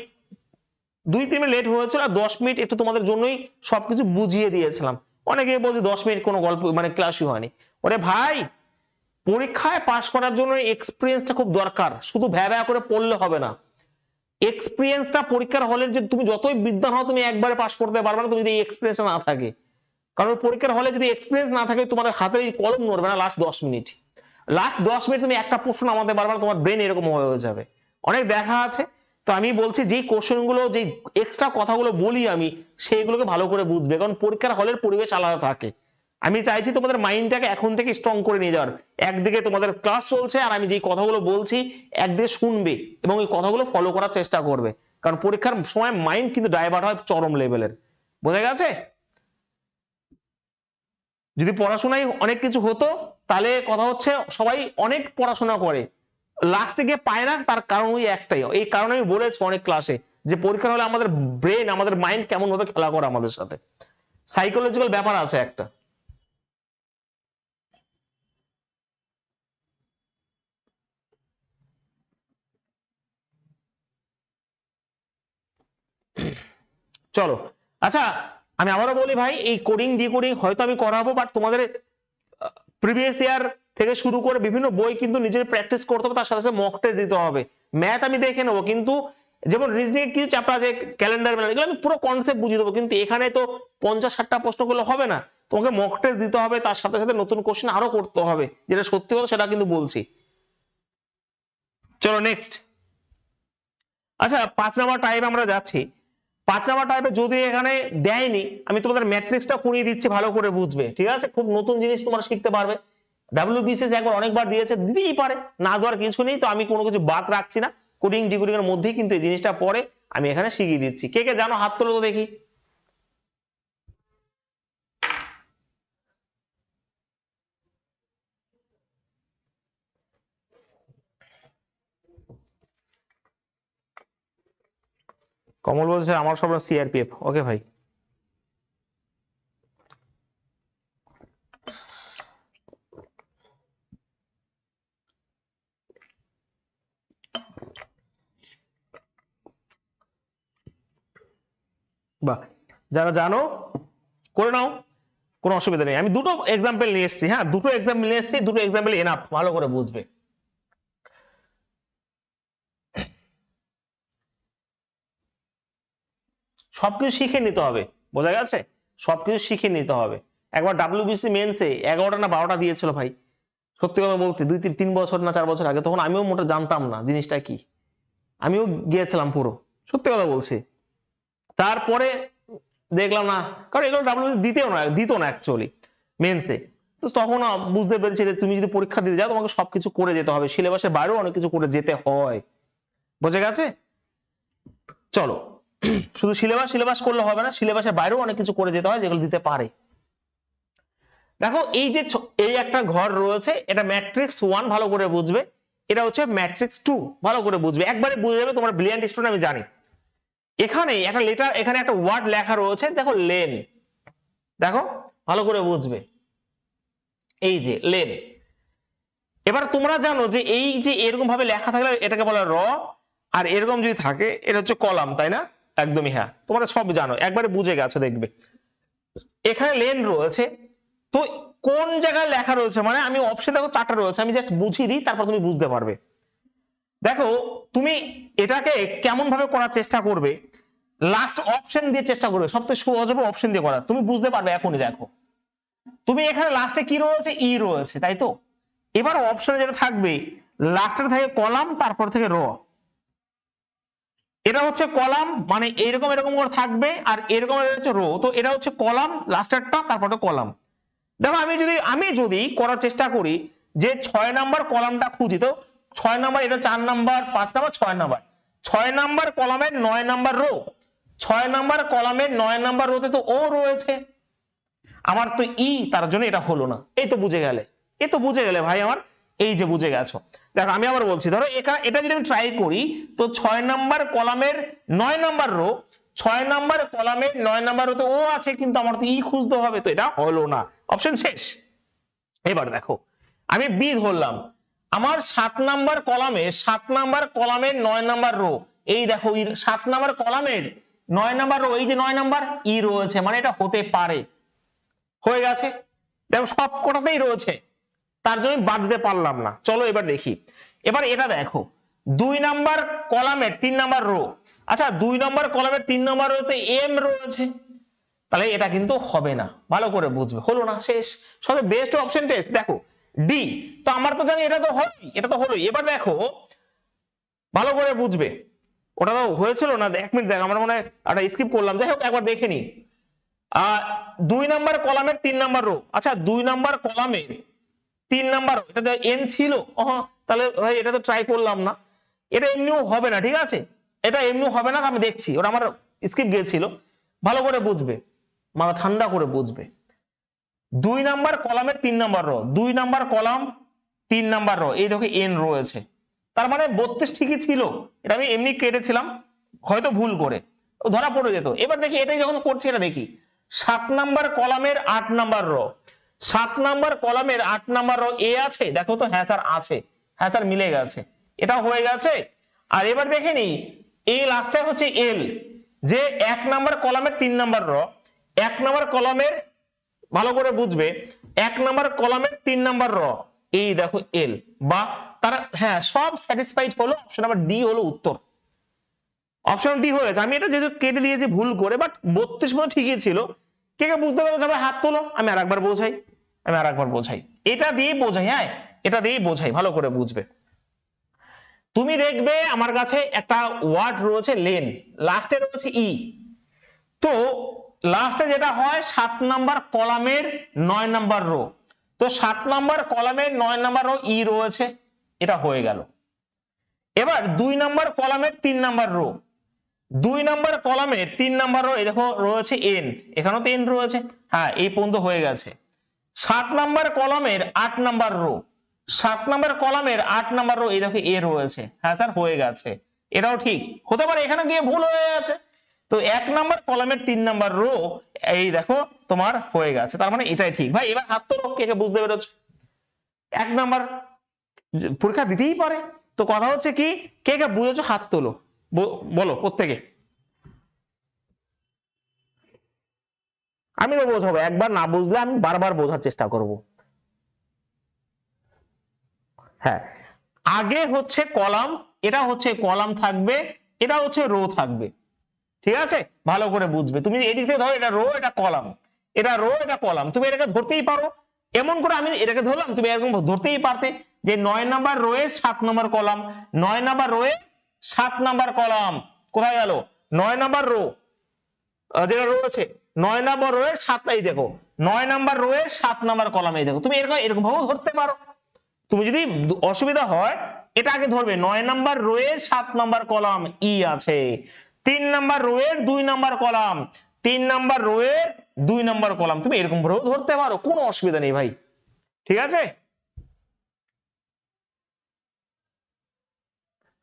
2-3 মিনিট লেট হয়েছিল আর 10 মিনিট একটু তোমাদের জন্যই সবকিছু বুঝিয়ে দিয়েছিলাম। অনেকে বলছে 10 মিনিট কোনো গল্প মানে ক্লাসই হয়নি। ওরে ভাই, পরীক্ষায় পাশ করার জন্য এক্সপিরিয়েন্সটা খুব দরকার, শুধু ভ্যা করে পড়লে হবে না। এক্সপিরিয়েন্সটা পরীক্ষার হলের যে তুমি যতই বিদ্যান হও তুমি একবারে পাশ করতে পারবে না তুমি যদি এই এক্সপিরিয়েন্সটা না থাকে, কারণ পরীক্ষার হলে যদি এক্সপিরিয়েন্স না থাকে তোমাদের হাতের এই কলম নড়বে না লাস্ট 10 মিনিট। লাস্ট 10 মিনিট তুমি একটা প্রশ্ন নামাতে পারবে না, তোমার ব্রেন এরকম হয়ে যাবে, অনেক দেখা আছে। তো আমি বলছি যে কোশ্চেন গুলো যে এক্সট্রা কথাগুলো বলি আমি সেইগুলোকে ভালো করে বুঝবে, কারণ পরীক্ষার হলের পরিবেশ আলাদা থাকে। আমি চাইছি তোমাদের মাইন্ডটাকে এখন থেকে স্ট্রং করে নিয়ে যাওয়ার। একদিকে তোমাদের ক্লাস চলছে আর আমি যে কথাগুলো বলছি একদিকে শুনবে এবং এই কথাগুলো ফলো করার চেষ্টা করবে, কারণ পরীক্ষার সময় মাইন্ড কিন্তু ডাইভার্ট হয় চরম লেভেলের, বোঝা গেছে? যদি পড়াশোনায় অনেক কিছু হতো তাহলে কথা হচ্ছে সবাই অনেক পড়াশোনা করে লাস্টে গিয়ে পায় না, তার কারণ ওই একটাই। এই কারণে আমি বলেছি অনেক ক্লাসে যে পরীক্ষা হলে আমাদের ব্রেন আমাদের মাইন্ড কেমন ভাবে খেলা করে আমাদের সাথে, সাইকোলজিক্যাল ব্যাপার আছে একটা। চলো, আচ্ছা আমি আবারও বলি ভাই, এই কোডিং ডিকোডিং হয়তো আমি করাবো, বাট তোমাদের প্রিভিয়াস ইয়ার থেকে শুরু করে বিভিন্ন বই কিন্তু নিজের প্র্যাকটিস করতে হবে, তার সাথে সাথে মক টেস্ট দিতে হবে। ম্যাথ আমি দেখে নেবো, কিন্তু যেমন রিজনিং কিছু চ্যাপ্টার আছে ক্যালেন্ডার এগুলো আমি পুরো কনসেপ্ট বুঝিয়ে দেবো, কিন্তু এখানে তো 50-60টা প্রশ্ন করলে হবে না, তোমাকে মক টেস্ট দিতে হবে, তার সাথে সাথে নতুন কোশ্চেন আরো করতে হবে, যেটা সত্যি কথা সেটা কিন্তু বলছি। চলো নেক্সট। আচ্ছা 5 নাম্বার টাইপ আমরা যাচ্ছি। 5 নাম্বার টাইপে যদি এখানে দেয়নি, আমি তোমাদের ম্যাট্রিক্সটা করিয়ে দিচ্ছি, ভালো করে বুঝবে, ঠিক আছে? খুব নতুন জিনিস তোমরা শিখতে পারবে। ডাব্লিউবিসিএস একবার অনেকবার দিয়েছে, দিতেই পারে, না দেওয়ার কিছু নেই, তো আমি কোনো কিছু বাদ রাখছি না, কোডিং ডিকোডিং এর মধ্যেই কিন্তু এই জিনিসটা পড়ে আমি এখানে শিখিয়ে দিচ্ছি। কে কে জানো হাত তোলো তো দেখি। কমল বলছে আমার সব সিআরপিএফ, ওকে ভাই। বাহ, যারা জানো করে নাও, কোনো অসুবিধা নেই। আমি দুটো এক্সাম্পল নিয়ে এসেছি, হ্যাঁ দুটো এক্সাম্পল নিয়ে এসেছি, দুটো এক্সাম্পল এনাফ, ভালো করে বুঝবে। সবকিছু শিখে নিতে হবে, বোঝা গেছে? সবকিছু শিখে নিতে হবে। একবার ডাব্লিউবিসি মেন্সে 11টা না 12টা দিয়েছিল ভাই, সত্যি কথা বলতে 2-3 বছর না 4 বছর আগে, তখন আমিও মোটা জানতাম না জিনিসটা কি, আমিও গিয়েছিলাম পুরো, সত্যি কথা বলছি। তারপরে দেখলাম না, কারণ এগুলো ডাব্লিউবিসি দিত না অ্যাকচুয়ালি মেন্সে। তো তখন বুঝতে পেরেছি যে তুমি যদি পরীক্ষা দিতে যাও তোমাকে সবকিছু করে যেতে হবে, সিলেবাসের বাইরেও অনেক কিছু করে যেতে হয়, বোঝা গেছে? চলো, শুধু সিলেবাস করলে হবে না, সিলেবাসের বাইরেও অনেক কিছু করে যেতে হয় যেগুলো দিতে পারে। দেখো এই যে এই একটা ঘর রয়েছে, এটা ম্যাট্রিক্স 1, ভালো করে বুঝবে। এটা হচ্ছে ম্যাট্রিক্স 2, ভালো করে বুঝবে, একবারে বুঝে যাবে, তোমার ব্রিলিয়ান্ট স্টুডেন্ট আমি জানি। এখানে একটা লেটার, এখানে একটা ওয়ার্ড লেখা রয়েছে, দেখো লেন, দেখো ভালো করে বুঝবে, এই যে লেন, এবার তোমরা জানো যে এই যে এরকম ভাবে লেখা থাকলে এটাকে বলা র, আর এরকম যদি থাকে এটা হচ্ছে কলাম, তাই না? একদমই হ্যাঁ, তোমরা সব জানো, একবারে বুঝে গেছো দেখবে। এখানে লেন রয়েছে, তো কোন জায়গায় লেখা রয়েছে, মানে আমি অপশন দেখো 4টা রয়েছে, আমি জাস্ট বুঝিয়ে দিই তারপর তুমি বুঝতে পারবে। দেখো তুমি এটাকে কেমন ভাবে করার চেষ্টা করবে, লাস্ট অপশন দিয়ে চেষ্টা করবে, সবথেকে সহজ হবে অপশন দিয়ে করা, তুমি বুঝতে পারবে এখনই। দেখো তুমি এখানে লাস্টে কি রয়েছে, ই রয়েছে, তাই তো? এবার অপশনে যেটা থাকবে লাস্টে থাকে কলাম, তারপর থেকে র। এটা হচ্ছে কলাম, মানে এরকম এরকম করে থাকবে, আর এরকম হচ্ছে রো, তো এটা হচ্ছে কলাম লাস্টেরটা, তারপরে কলাম। দেখো আমি যদি করার চেষ্টা করি যে 6 নাম্বার কলামটা খুঁজি, তো 6 নাম্বার, এটা 4 নাম্বার, 5 নাম্বার, 6 নাম্বার, 6 নাম্বার কলামের 9 নাম্বার রো, 6 নাম্বার কলামের 9 নাম্বার রোতে তো ও রয়েছে, আমার তো ই, তার জন্য এটা হলো না। এই তো বুঝে গেলে, এই তো বুঝে গেলে ভাই আমার, এই যে বুঝে গেছো। দেখো আমি আবার বলছি, ধরো এটা যদি আমি ট্রাই করি, তো 6 নাম্বার কলামের 9 নাম্বার রো, 6 নাম্বার কলামের 9 নাম্বার রোতে ও আছে, কিন্তু আমার তো ই খুঁজতে হবে, তো এটা হলো না, অপশন শেষ। এবার দেখো আমি বি ধরলাম, আমার 7 নাম্বার কলামের 9 নাম্বার রো, এই দেখো 7 নাম্বার কলামের 9 নাম্বার রো, এই যে 9 নাম্বার ই রয়েছে, মানে এটা হতে পারে, হয়ে গেছে। দেখো সব কটাতেই রয়েছে, তার জন্য বাদ দিতে পারলাম না। চলো এবার দেখি, এবার এটা দেখো 2 নাম্বার কলামের 3 নাম্বার রো, আচ্ছা 2 নাম্বার কলামের 3 নাম্বার রোতে এম রয়েছে, তাহলে এটা কিন্তু হবে না, ভালো করে বুঝবে, হলো না, শেষ। সবচেয়ে বেস্ট অপশন টেস্ট দেখো ডি, তো আমার তো জানি এটা তো হলোই, এটা তো হলোই। এবার দেখো ভালো করে বুঝবে, ওটা তো হয়েছিল না, 1 মিনিট দেখ, আমার মনে হয় একটা স্কিপ করলাম, যাই হোক একবার দেখে নি। 2 নাম্বার কলামের 3 নাম্বার রো, আচ্ছা 2 নাম্বার কলামের 3 নাম্বার রো, এটা তো এন ছিল, তাহলে ভাই এটা তো ট্রাই করলাম না, এটা এমনিও হবে না, ঠিক আছে, এটা এমনিও হবে না, আমি দেখছি, ওটা আমার স্কিপ গিয়েছিল। ভালো করে বুঝবে, মাথা ঠান্ডা করে বুঝবে। 2 নাম্বার কলামের 3 number rho, 2 number column 3 number rho, এই দেখো এন রয়েছে, তার মানে 32 ঠিকই ছিল, এটা আমি এমনি কেটেছিলাম হয়তো ভুল করে, ধরা পড়ে যেত। এবার দেখি এটাই যখন করছি, এটা দেখি 7 নাম্বার কলামের 8 নাম্বার রো, 7 নাম্বার কলামের 8 নাম্বার রো এ আছে, দেখো তো হ্যাঁ স্যার আছে, হ্যাঁ স্যার মিলে গেছে, এটা হয়ে গেছে। আর এবার দেখে নি এই লাস্টে হচ্ছে এল, যে 1 নাম্বার কলামের 3 নাম্বার রো, 1 নাম্বার কলামের, ভালো করে বুঝবে, 1 নাম্বার কলামের 3 নাম্বার র, এই দেখো এল, বা তারা হ্যাঁ সব স্যাটিসফাইড হলো, অপশন নাম্বার ডি হলো উত্তর, অপশন ডি হয়েছে। আমি এটা যেহেতু কেটে দিয়েছি ভুল করে, বাট 32 মতো ঠিকই ছিল। কে কে বুঝতে পেরেছো সবাই হাত তোলো, আমি আরেকবার বোঝাই, এটা দিয়েই বোঝাই, হ্যাঁ এটা দিয়েই বোঝাই, ভালো করে বুঝবে। তুমি দেখবে আমার কাছে একটা ওয়ার্ড রয়েছে লেন, লাস্টে রয়েছে ই, তো লাস্টে যেটা হয় 7 নাম্বার কলামের 9 নাম্বার রো, তো 7 নাম্বার কলামের 9 নাম্বার রো ই রয়েছে, এটা হয়ে গেল। এবার 2 নাম্বার কলামের 3 নাম্বার রো, 2 নাম্বার কলামের 3 নাম্বার রো, এই দেখো রয়েছে এন, এখানেও তো এন রয়েছে, হ্যাঁ এই পর্যন্ত হয়ে গেছে। 7 নাম্বার কলামের 8 নাম্বার রো, 7 নাম্বার কলামের 8 নাম্বার রো, এই দেখো এ রয়েছে, হ্যাঁ স্যার হয়ে গেছে, এটাও ঠিক হতে পারে, এখানে গিয়ে ভুল হয়ে গেছে, তো 1 নাম্বার কলামের 3 নাম্বার রো, এই দেখো তোমার হয়ে গেছে, তার মানে এটাই ঠিক। ভাই এবার হাত তোলো, কে কে বুঝতে পেরেছো? 1 নাম্বার পরীক্ষা দিতেই পারে, তো কথা হচ্ছে কি, কে কে বুঝেছো হাত তোলো, বলো প্রত্যেকে। আমি তো বোঝাবো, একবার না বুঝলে আমি বারবার বোঝার চেষ্টা করব। হ্যাঁ আগে হচ্ছে কলাম, এটা হচ্ছে কলাম থাকবে, এটা হচ্ছে রো থাকবে, ঠিক আছে, ভালো করে বুঝবে। তুমি এদিক থেকে ধরো এটা রো, এটা কলাম, এটা রো, এটা কলাম, তুমি এটাকে ধরতেই পারো, এমন করে আমি এটাকে ধরলাম, তুমি এরকম ধরতেই পারতে যে 9 নাম্বার রো এর 7 নাম্বার কলাম, 9 নাম্বার রো এর 7 নাম্বার কলাম, কোথায় গেল 9 নাম্বার রো, যেটা রয়েছে 9 নাম্বার রো এর 7টাই দেখো, 9 নাম্বার রো এর 7 নাম্বার কলাম, এই দেখো, তুমি এরকম এরকম ভাবে ধরতে পারো। তুমি যদি অসুবিধা হয় এটা আগে ধরবে, 9 নাম্বার রো এর 7 নাম্বার কলাম ই আছে, 3 নাম্বার রো এর 2 নাম্বার কলাম, 3 নাম্বার রো এর 2 নাম্বার কলাম, তুমি এরকম ভাবেও ধরতে পারো, কোনো অসুবিধা নেই ভাই, ঠিক আছে,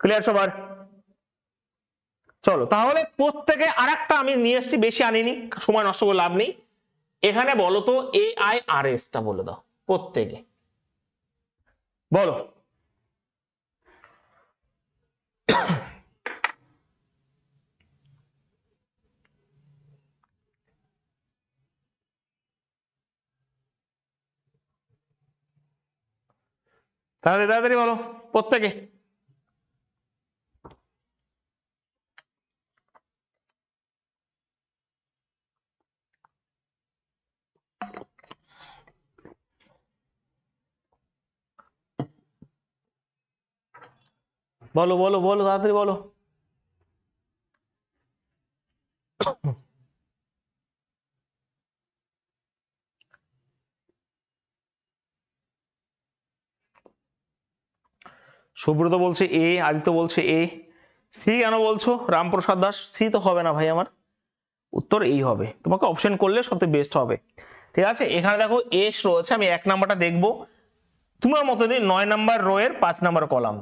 ক্লিয়ার সবার? চলো তাহলে প্রত্যেকে আরেকটা আমি নিয়ে এসেছি, বেশি আনিনি, সময় নষ্ট করে লাভ নেই। এখানে বলো তো এ আই আর এস টা বলে দাও প্রত্যেকে। বলো। তাড়াতাড়ি তাড়াতাড়ি বলো প্রত্যেকে। বলো বলো বলো তাড়াতাড়ি বলো। সুব্রত বলছে এ, আদিত্য বলছে এ। সি কেন বলছো রামপ্রসাদ দাস? সি তো হবে না ভাই, আমার উত্তর এই হবে। তোমাকে অপশন করলে সবথেকে বেস্ট হবে। ঠিক আছে, এখানে দেখো এস রয়েছে, আমি 1 নাম্বারটা দেখবো তোমার মতো 9 নাম্বার রো এর 5 নাম্বার কলাম।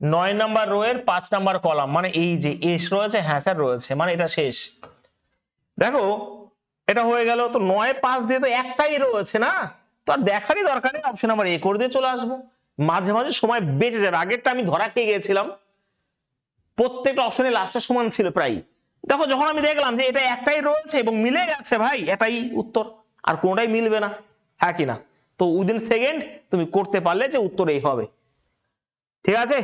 9 নাম্বার রো এর 5 নাম্বার কলাম মানে এই যে এস রয়েছে, হ্যাঁ স্যার রয়েছে, মানে এটা শেষ। দেখো এটা হয়ে গেল, তো 9 5 দিয়ে তো একটাই রয়েছে না, তো আর দেখারই দরকার নেই, অপশন নাম্বার এ করে দিয়ে চলে আসবো। মাঝে মাঝে সময় বেঁচে যাবে, আগেরটা আমি ধরা খেয়ে গেছিলাম, প্রত্যেকটা অপশনে লাস্টের সমান ছিল প্রায়। দেখো যখন আমি দেখলাম যে এটা একটাই রয়েছে এবং মিলে গেছে ভাই, এটাই উত্তর, আর কোনটাই মিলবে না, হ্যাঁ কিনা? তো উইদিন সেকেন্ড তুমি করতে পারলে যে উত্তর এই হবে। ঠিক আছে,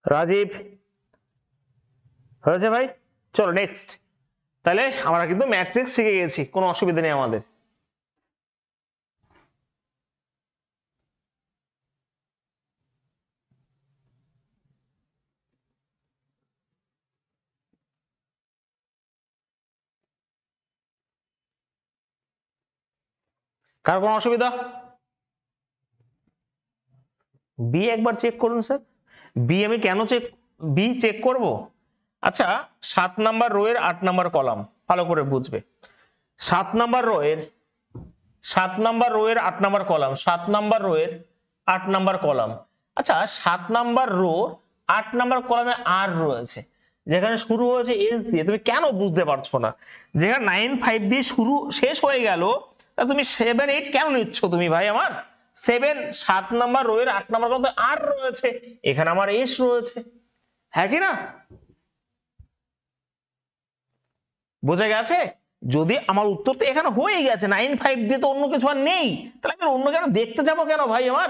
রাজীব হয়েছে ভাই। চলো নেক্সট। তাহলে আমরা কিন্তু ম্যাট্রিক্স শিখে গেছি, কোনো অসুবিধা নেই আমাদের। কার কোনো অসুবিধা? বি একবার চেক করুন স্যার। বি আমি কেন বি চেক করব? আচ্ছা, 7 নাম্বার রো এর 8 নাম্বার কলাম, ভালো করে বুঝবে। 7 নাম্বার রো এর 7 নাম্বার রো এর 8 নাম্বার কলাম, 7 নাম্বার রো এর 8 নাম্বার কলাম। আচ্ছা, 7 নাম্বার রো 8 নাম্বার কলামে আর রয়েছে, যেখানে শুরু হয়েছে এস দিয়ে, তুমি কেন বুঝতে পারছো না? যেখানে 9 5 দিয়ে শুরু শেষ হয়ে গেল, তা তুমি 7 8 কেন নিচ্ছ তুমি ভাই আমার? 7 নাম্বার রো এর 8 নাম্বার কলামে আর রয়েছে, এখানে আমার এস রয়েছে, হ্যাঁ কি না? বোঝা গেছে? যদি আমার উত্তর তো এখানে হয়ে গেছে, 9 5 দিয়ে তো অন্য কিছু আর নেই, তাহলে আমি অন্য কেন দেখতে যাবো কেন ভাই আমার?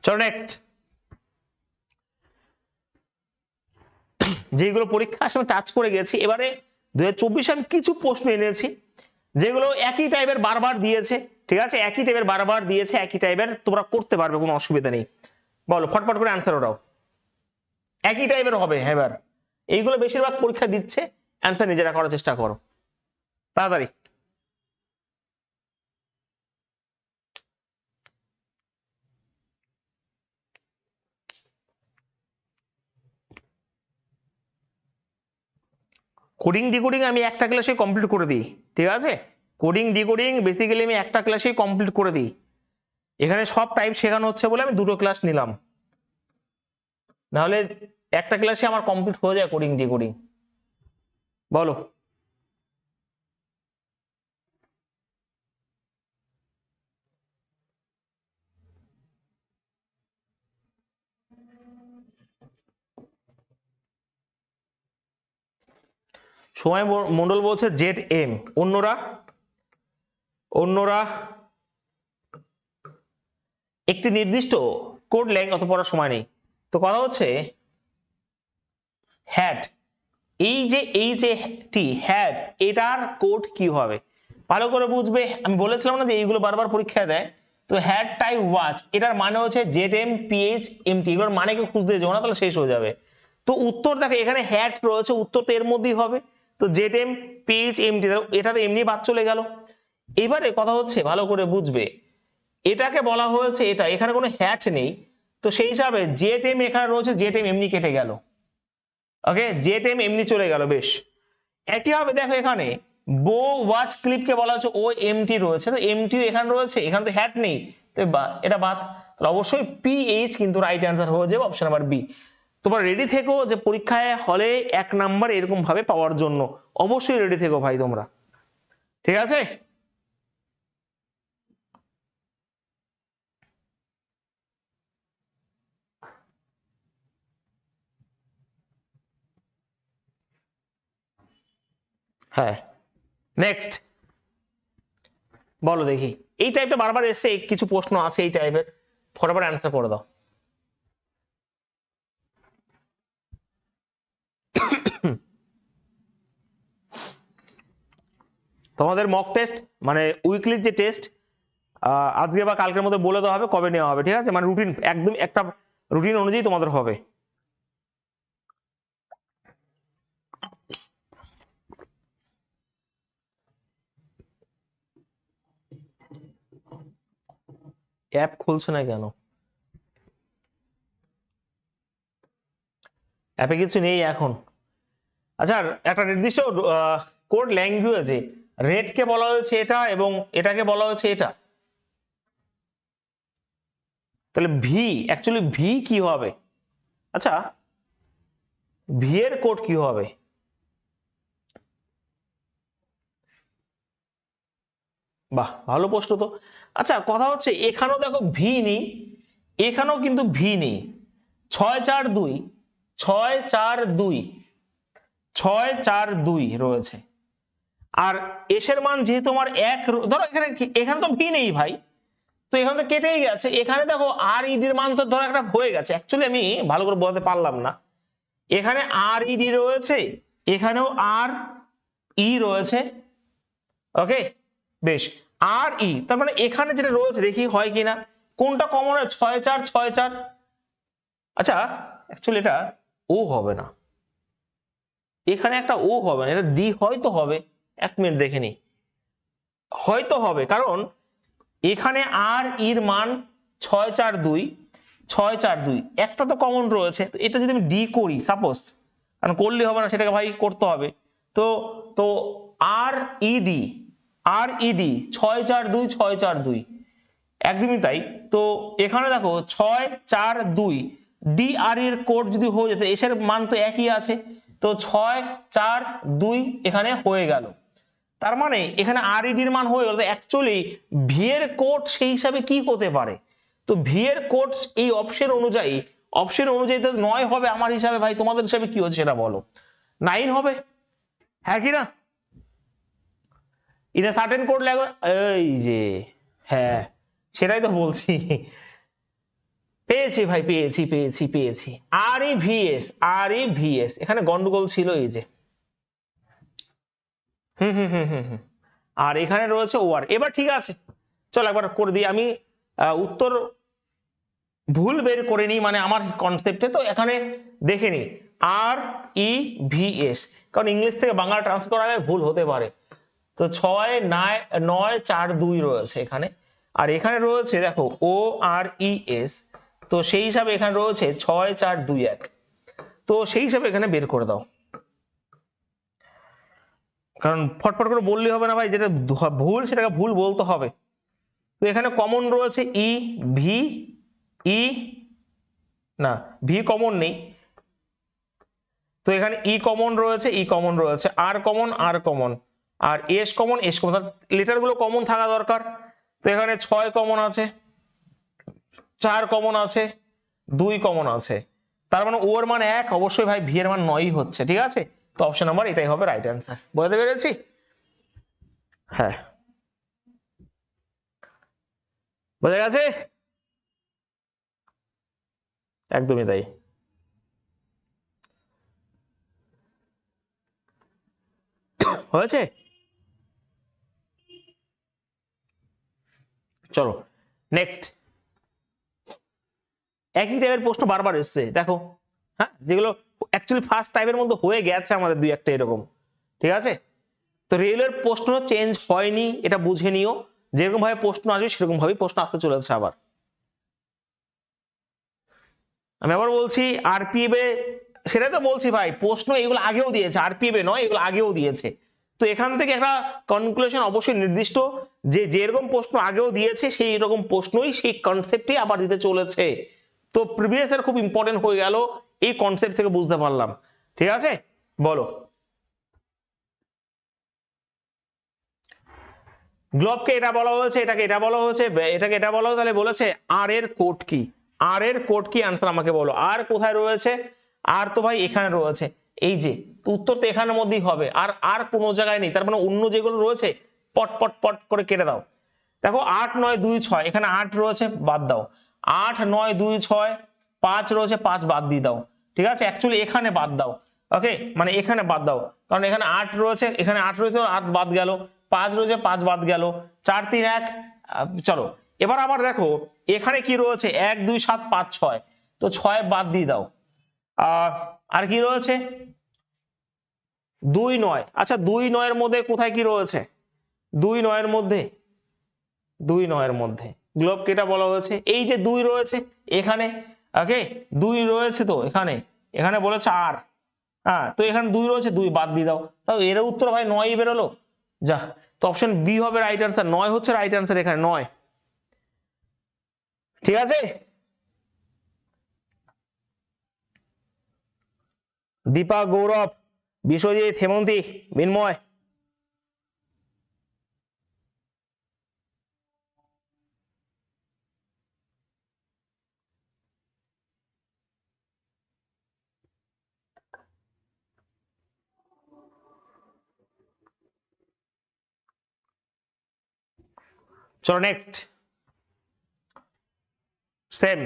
চলো নেক্সট। যেগুলো পরীক্ষা আসলে টাচ করে গেছি, এবারে 2024 আমি কিছু প্রশ্ন এনেছি যেগুলো একই টাইপের বারবার দিয়েছে। ঠিক আছে, একই টাইপের বারবার দিয়েছে, একই টাইপের, তোমরা করতে পারবে, কোনো অসুবিধা নেই। বলো ফটফট করে অ্যান্সার ওরাও, একই টাইপের হবে। এবার এইগুলো বেশিরভাগ পরীক্ষা দিচ্ছে, অ্যান্সার নিজেরা করার চেষ্টা করো তাড়াতাড়ি। কোডিং ডিকোডিং আমি একটা ক্লাসে কমপ্লিট করে দিই, ঠিক আছে? কোডিং ডিকোডিং বেসিক্যালি আমি একটা ক্লাসেই কমপ্লিট করে দিই। এখানে সব টাইপ শেখানো হচ্ছে বলে আমি 2টো ক্লাস নিলাম, নাহলে একটা ক্লাসে আমার কমপ্লিট হয়ে যায় কোডিং ডিকোডিং। বলো। সময় মন্ডল বলছে জেড এম, অন্যরা? অন্যরা একটি নির্দিষ্ট কোড ল্যাঙ্গ অত পড়ার সময় নেই। তো কথা হচ্ছে হ্যাড, এই যে টি হ্যাড, এটার কোড কি হবে ভালো করে বুঝবে। আমি বলেছিলাম না যে এইগুলো বারবার পরীক্ষায় দেয়। তো হ্যাড টাই ওয়াচ, এটার মানে হচ্ছে জেড এম পিএইচ এমটি, এগুলোর মানে কি খুঁজতে যাবো না, তাহলে শেষ হয়ে যাবে। তো উত্তর দেখো এখানে হ্যাড রয়েছে, উত্তর তো এর মধ্যেই হবে। তো জেড এম পিএইচ এমটি, এটা তো এমনি বাদ চলে গেল। এবারে কথা হচ্ছে ভালো করে বুঝবে, এটাকে বলা হয়েছে এটা, এখানে কোনো হ্যাট নেই, তো তো সেই হিসাবে যে টেম এখানে রয়েছে যে টেম এমনি কেটে গেল, ওকে, যে টেম এমনি চলে গেল। বেশ, একই হবে দেখো এখানে বো ওয়াচ ক্লিপকে বলা হচ্ছে ও এমটি রয়েছে, তো এমটিও এখানে রয়েছে, এখানে তো হ্যাট নেই, তো এটা বাদ। তাহলে অবশ্যই পিএইচ কিন্তু রাইট অ্যান্সার হয়ে যাবে অপশন নাম্বার বি। তোমরা রেডি থেকো যে পরীক্ষায় হলে 1 নাম্বার এরকম ভাবে পাওয়ার জন্য, অবশ্যই রেডি থেকো ভাই তোমরা, ঠিক আছে। হ্যাঁ, নেক্সট বলো দেখি। এই টাইপটা বারবার এসছে, কিছু প্রশ্ন আছে এই টাইপের, ফটাফট অ্যান্সার করে দাও। তোমাদের মক টেস্ট মানে উইকলির যে টেস্ট আজকে বা কালকের মধ্যে বলে দেওয়া হবে কবে নেওয়া হবে, ঠিক আছে, মানে রুটিন একদম একটা রুটিন অনুযায়ী তোমাদের হবে। অ্যাপ খুলছে না কেন? অ্যাপে কিছু নেই এখন। আচ্ছা, একটা নির্দিষ্ট কোড ল্যাঙ্গুয়েজে রেটকে বলা হয়েছে এটা এবং এটাকে বলা হয়েছে এটা, তাহলে ভি অ্যাকচুয়ালি ভি কি হবে? আচ্ছা, ভি এর কোড কি হবে? বাহ, ভালো প্রশ্ন তো। আচ্ছা, কথা হচ্ছে এখানেও দেখো ভি নেই, এখানেও কিন্তু ভি নেই। 642 642 642 রয়েছে, আর এসের মান যেহেতু আমার এক, ধরো এখানে এখানে তো ভি নেই ভাই, তো এখানে তো কেটেই গেছে। এখানে দেখো আর ইডির মান তো ধরো একটা হয়ে গেছে, অ্যাকচুয়ালি আমি ভালো করে বলতে পারলাম না। এখানে আর ইডি রয়েছে, এখানেও আর ই রয়েছে, ওকে, বেশ, আর ই, তার মানে এখানে যেটা রয়েছে দেখি হয় কিনা, কোনটা কমন হয়? 6 4 6 4। আচ্ছা, অ্যাকচুয়ালি এটা ও হবে না, এখানে একটা ও হবে না, এটা ডি হয়তো হবে। 1 মিনিট দেখে নি, হয়তো হবে, কারণ এখানে আর ইর মান 6 4 2 6 4 2, একটা তো কমন রয়েছে, তো এটা যদি আমি ডি করি সাপোজ, কারণ করলে হবে না, সেটাকে ভাই করতে হবে। তো তো আর ইডি, আর ইডি 6 4 2 6 4 2, একদমই তাই। তো এখানে দেখো 6 4 2 ডি আর এর কোড যদি হয়ে যেত, এসের মান তো একই আছে, তো 6 4 2 এখানে হয়ে গেল। তার মানে এখানে আর ইডির মান হয়ে গেল। অ্যাকচুয়ালি ভি এর কোড সেই হিসাবে কি হতে পারে? তো ভি এর কোড এই অপশন অনুযায়ী তো 9 হবে আমার হিসাবে। ভাই তোমাদের হিসাবে কি হচ্ছে সেটা বলো, 9 হবে, হ্যাঁ কি না? ইন সার্টেন কোড ল্যাঙ্গুয়েজ, এই যে, হ্যাঁ সেটাই তো বলছি। পেয়েছি ভাই, পেয়েছি। আর ই ভিএস, এখানে গন্ডগোল ছিল, এই যে হুম, আর এখানে রয়েছে ওয়ার। এবার ঠিক আছে, চল একবার করে দিই আমি। উত্তর ভুল বের করে নিই, মানে আমার কনসেপ্টে তো এখানে দেখে নি আর ই ভিএস, কারণ ইংলিশ থেকে বাংলা ট্রান্সলেট করা ভুল হতে পারে। তো 6 9 4 2 রয়েছে এখানে, আর এখানে রয়েছে দেখো ও আর ই এস, তো সেই হিসাবে এখানে রয়েছে 6 4 2 1, তো সেই হিসাবে এখানে বের করে দাও, কারণ ফটফট করে বললে হবে না ভাই, যেটা ভুল সেটাকে ভুল বলতে হবে। তো এখানে কমন রয়েছে ই ভি, ই না ভি কমন নেই, তো এখানে ই কমন রয়েছে, আর কমন, আর এস কমন, লেটার গুলো কমন থাকা দরকার। তো এখানে 6 কমন আছে, 4 কমন আছে, 2 কমন আছে, তার মানে ও এর মান 1, অবশ্যই ভাই ভি এর মান 9 হচ্ছে, ঠিক আছে। তো অপশন নাম্বার এটাই হবে রাইট অ্যান্সার, বুঝতে পেরেছি? হ্যাঁ, বোঝা গেছে, একদমই তাই। হয়েছে, চলো নেক্সট। একই টাইপের প্রশ্ন বারবার এসছে দেখো, হ্যাঁ, যেগুলো অ্যাকচুয়ালি ফার্স্ট টাইপের মধ্যে হয়ে গেছে আমাদের 2 একটা এরকম, ঠিক আছে। তো রেলের প্রশ্ন চেঞ্জ হয়নি, এটা বুঝে নিও, যেরকম ভাবে প্রশ্ন আসবে সেরকম ভাবেই প্রশ্ন আসতে চলেছে আবার। আমি আবার বলছি আরপিএফ এ, সেটাই তো বলছি ভাই, প্রশ্ন এগুলো আগেও দিয়েছে, আরপিএফ এ নয়, এগুলো আগেও দিয়েছে। তো এখান থেকে একটা কনক্লুশন অবশ্যই নির্দিষ্ট, যে যেরকম প্রশ্ন আগেও দিয়েছে সেই রকম প্রশ্নই সেই কনসেপ্টই আবার দিতে চলেছে। তো প্রিভিয়াস এর খুব ইম্পর্টেন্ট হয়ে গেল, এই কনসেপ্ট থেকে বুঝতে পারলাম। ঠিক আছে, বলো। গ্লোবকে এটা বলা হয়েছে, এটাকে এটা বলা হয়েছে, এটাকে এটা বলা হয়েছে, তাহলে বলেছে আর এর কোড কি? আর এর কোড কি? আনসার আমাকে বলো। আর কোথায় রয়েছে? আর তো ভাই এখানে রয়েছে, এই যে, তো উত্তর তো এখানের মধ্যেই হবে। আর আর কোনো জায়গায় নেই, তার মানে অন্য যেগুলো রয়েছে পট পট পট করে কেটে দাও। দেখো 8 9 2 6, এখানে 8 রয়েছে, বাদ দাও। 8 9 2 6, 5 রয়েছে, 5 বাদ দিয়ে দাও। ঠিক আছে, অ্যাকচুয়ালি এখানে বাদ দাও। ওকে, মানে এখানে বাদ দাও, কারণ এখানে 8 রয়েছে, এখানে 8 রয়েছে, 8 বাদ গেল। 5 রয়েছে, 5 বাদ গেল। 4 3 1। চলো এবার আবার দেখো এখানে কি রয়েছে, 1 2 7 5 6, তো 6 বাদ দিয়ে দাও। আর কি রয়েছে? 2 9। আচ্ছা 2 9 এর মধ্যে কোথায় কি রয়েছে? 2 9 এর মধ্যে, 2 9 এর মধ্যে গ্লোব কেটা বলা হয়েছে, এই যে 2 রয়েছে এখানে। ওকে, 2 রয়েছে তো এখানে, এখানে বলেছে আর, হ্যাঁ, তো এখানে 2 রয়েছে, 2 বাদ দিয়ে দাও। তাও এর উত্তর ভাই 9ই বেরোলো। যা, তো অপশন বি হবে রাইট আনসার, 9 হচ্ছে রাইট আনসার এখানে, 9। ঠিক আছে, দীপা, গৌরব, বিশ্বজিৎ, হেমন্তী, মিন্ময়। চলো নেক্সট, সেম।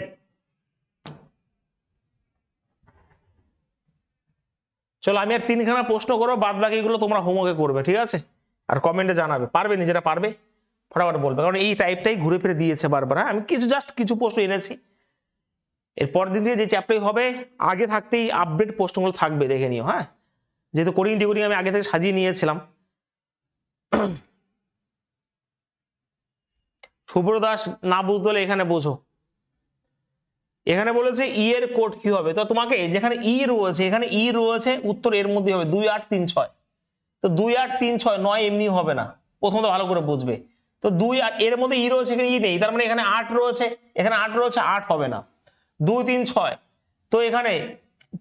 চলো আমি আর 3খানা প্রশ্ন করো, বাদ বাকিগুলো তোমরা হোমওয়ার্কে করবে, ঠিক আছে? আর কমেন্টে জানাবে, পারবে, নিজেরা পারবে, ফটাফট বলবে, কারণ এই টাইপটাই ঘুরে ফিরে দিয়েছে বারবার। হ্যাঁ, আমি কিছু জাস্ট কিছু প্রশ্ন এনেছি, এরপর দিন দিয়ে যে চ্যাপ্টারই হবে আগে থাকতেই আপডেট প্রশ্নগুলো থাকবে, দেখে নিও। হ্যাঁ, যেহেতু কোডিং টিকোডিং আমি আগে থেকে সাজিয়ে নিয়েছিলাম। শুভ্র দাস, না বুঝতে হলে এখানে বোঝো। এখানে বলেছে ই এর কোড কি হবে, তো তোমাকে যেখানে ই রয়েছে, এখানে ই রয়েছে, উত্তর এর মধ্যে হবে 2 8 3 6। তো 2 8 3 6, 9 এমনি হবে না, প্রথমত ভালো করে বুঝবে। তো 2 আর এর মধ্যে ই রয়েছে, এখানে ই নেই, তার মানে এখানে 8 রয়েছে, এখানে 8 রয়েছে, 8 হবে না। 2 3 6, তো এখানে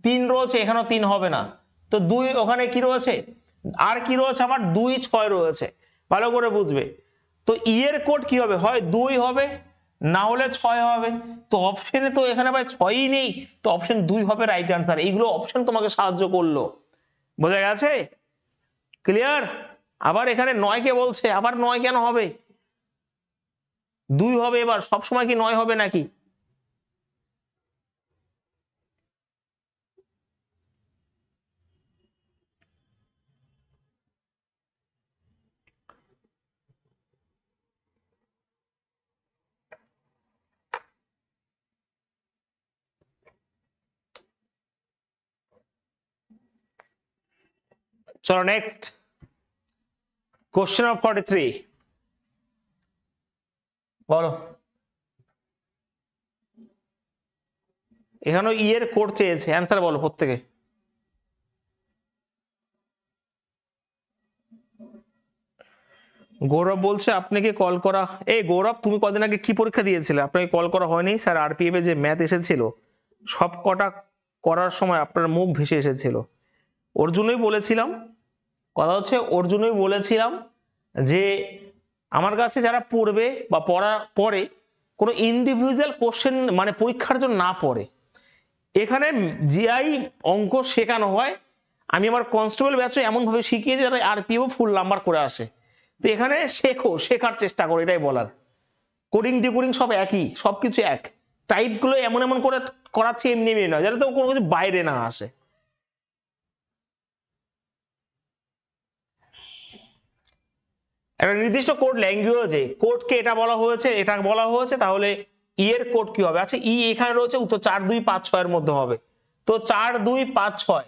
3 রয়েছে, এখানেও 3 হবে না। তো 2, ওখানে কি রয়েছে, আর কি রয়েছে আমার, 2 6 রয়েছে, ভালো করে বুঝবে। তো ই এর কোড কি হবে, হয় 2 হবে, না হলে 6 হবে। তো অপশনে তো এখানে ভাই 6ই নেই, তো অপশন 2 হবে রাইট আনসার। এইগুলো অপশন তোমাকে সাহায্য করলো, বোঝা গেছে? ক্লিয়ার? আবার এখানে 9 কে বলছে, আবার 9 কেন হবে? 2 হবে, এবার সবসময় কি 9 হবে নাকি? চলো নেক্সট, কোশ্চেন অফ 43, বলো। এখানেও ই এর কোড চেয়েছে, অ্যান্সার বলো প্রত্যেকে। গৌরব বলছে আপনাকে কল করা, এই গৌরব তুমি কদিন আগে কি পরীক্ষা দিয়েছিলে? আপনাকে কল করা হয়নি স্যার, আরপিএফ এ যে ম্যাথ এসেছিল সব কটা করার সময় আপনার মুখ ভেসে এসেছিল। ওর জন্যই বলেছিলাম, কথা হচ্ছে ওর জন্যই বলেছিলাম যে আমার কাছে যারা পড়বে বা পড়ে কোনো ইন্ডিভিজুয়াল কোশ্চেন মানে পরীক্ষার জন্য না পড়ে, এখানে জিআই অঙ্ক শেখানো হয়। আমি আমার কনস্টেবল ব্যাচে এমন ভাবে শিখিয়েছি যারা আরপিএফ ফুল নাম্বার করে আসে। তো এখানে শেখো, শেখার চেষ্টা করো, এটাই বলার। কোডিং ডিকোডিং সব একই, সবকিছু এক, টাইপ গুলো এমন এমন করে করাচ্ছি এমনি এমনি নয়, যাতে তো কোনো কিছু বাইরে না আসে। একটা নির্দিষ্ট কোড ল্যাঙ্গুয়েজে কোডকে এটা বলা হয়েছে, এটা বলা হয়েছে, তাহলে ই এর কোড কি হবে? আচ্ছা ই এখানে রয়েছে, উত্তর 4 2 5 6 এর মধ্যে হবে। তো 4 2 5 6,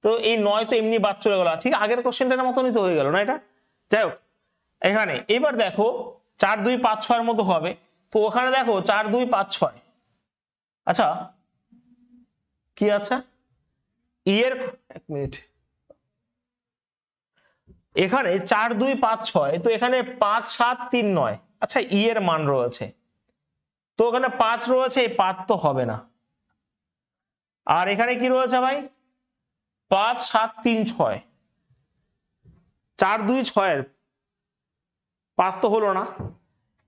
তো এই 9 তো এমনি বাদ চলে গেল, ঠিক আগের কোশ্চেনটার মতনই তো হয়ে গেল না এটা? যাই হোক, এখানে এবার দেখো 4 2 5 6 এর মতো হবে, তো ওখানে দেখো 4 2 5 6। আচ্ছা কি আছে ই এর, এক মিনিট, এখানে 4 2 5 6, তো এখানে 5 7 3 9, আচ্ছা ই এর মান রয়েছে, তো ওখানে 5 রয়েছে, এই 5 তো হবে না। আর এখানে কি রয়েছে ভাই 5 7 3 6, 4 2 6 এর 5 তো হলো না।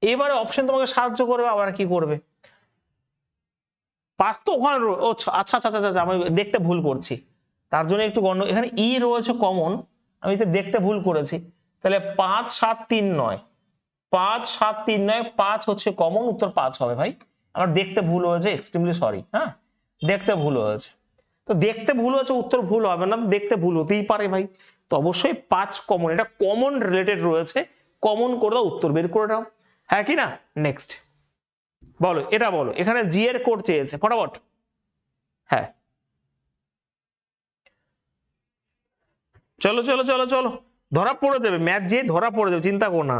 এবারে অপশন তোমাকে সাহায্য করবে, আবার কি করবে, 5 তো ওখানে ও আচ্ছা আচ্ছা আচ্ছা, আমি দেখতে ভুল করছি, তার জন্য একটু গণ্ড, এখানে ই রয়েছে কমন, আমি তো দেখতে ভুল করেছি, তাহলে 5 7 3 9, 5 7 3 9, 5 হচ্ছে কমন, উত্তর 5 হবে ভাই। আমার দেখতে ভুল হয়েছে, এক্সট্রিমলি সরি, হ্যাঁ দেখতে ভুল হয়েছে, তো দেখতে ভুল হয়েছে, উত্তর ভুল হবে না, দেখতে ভুল হতেই পারে ভাই, তো অবশ্যই 5 কমন, এটা কমন রিলেটেড রয়েছে, কমন করে দাও, উত্তর বের করে দাও, হ্যাঁ কি না। নেক্সট বলো, এটা বলো, এখানে জি এর কোড চেয়েছে ফটাফট, হ্যাঁ চলো চলো চলো চলো, ধরা পড়ে যাবে, ম্যাথ যেই ধরা পড়ে যাবে, চিন্তা করো না,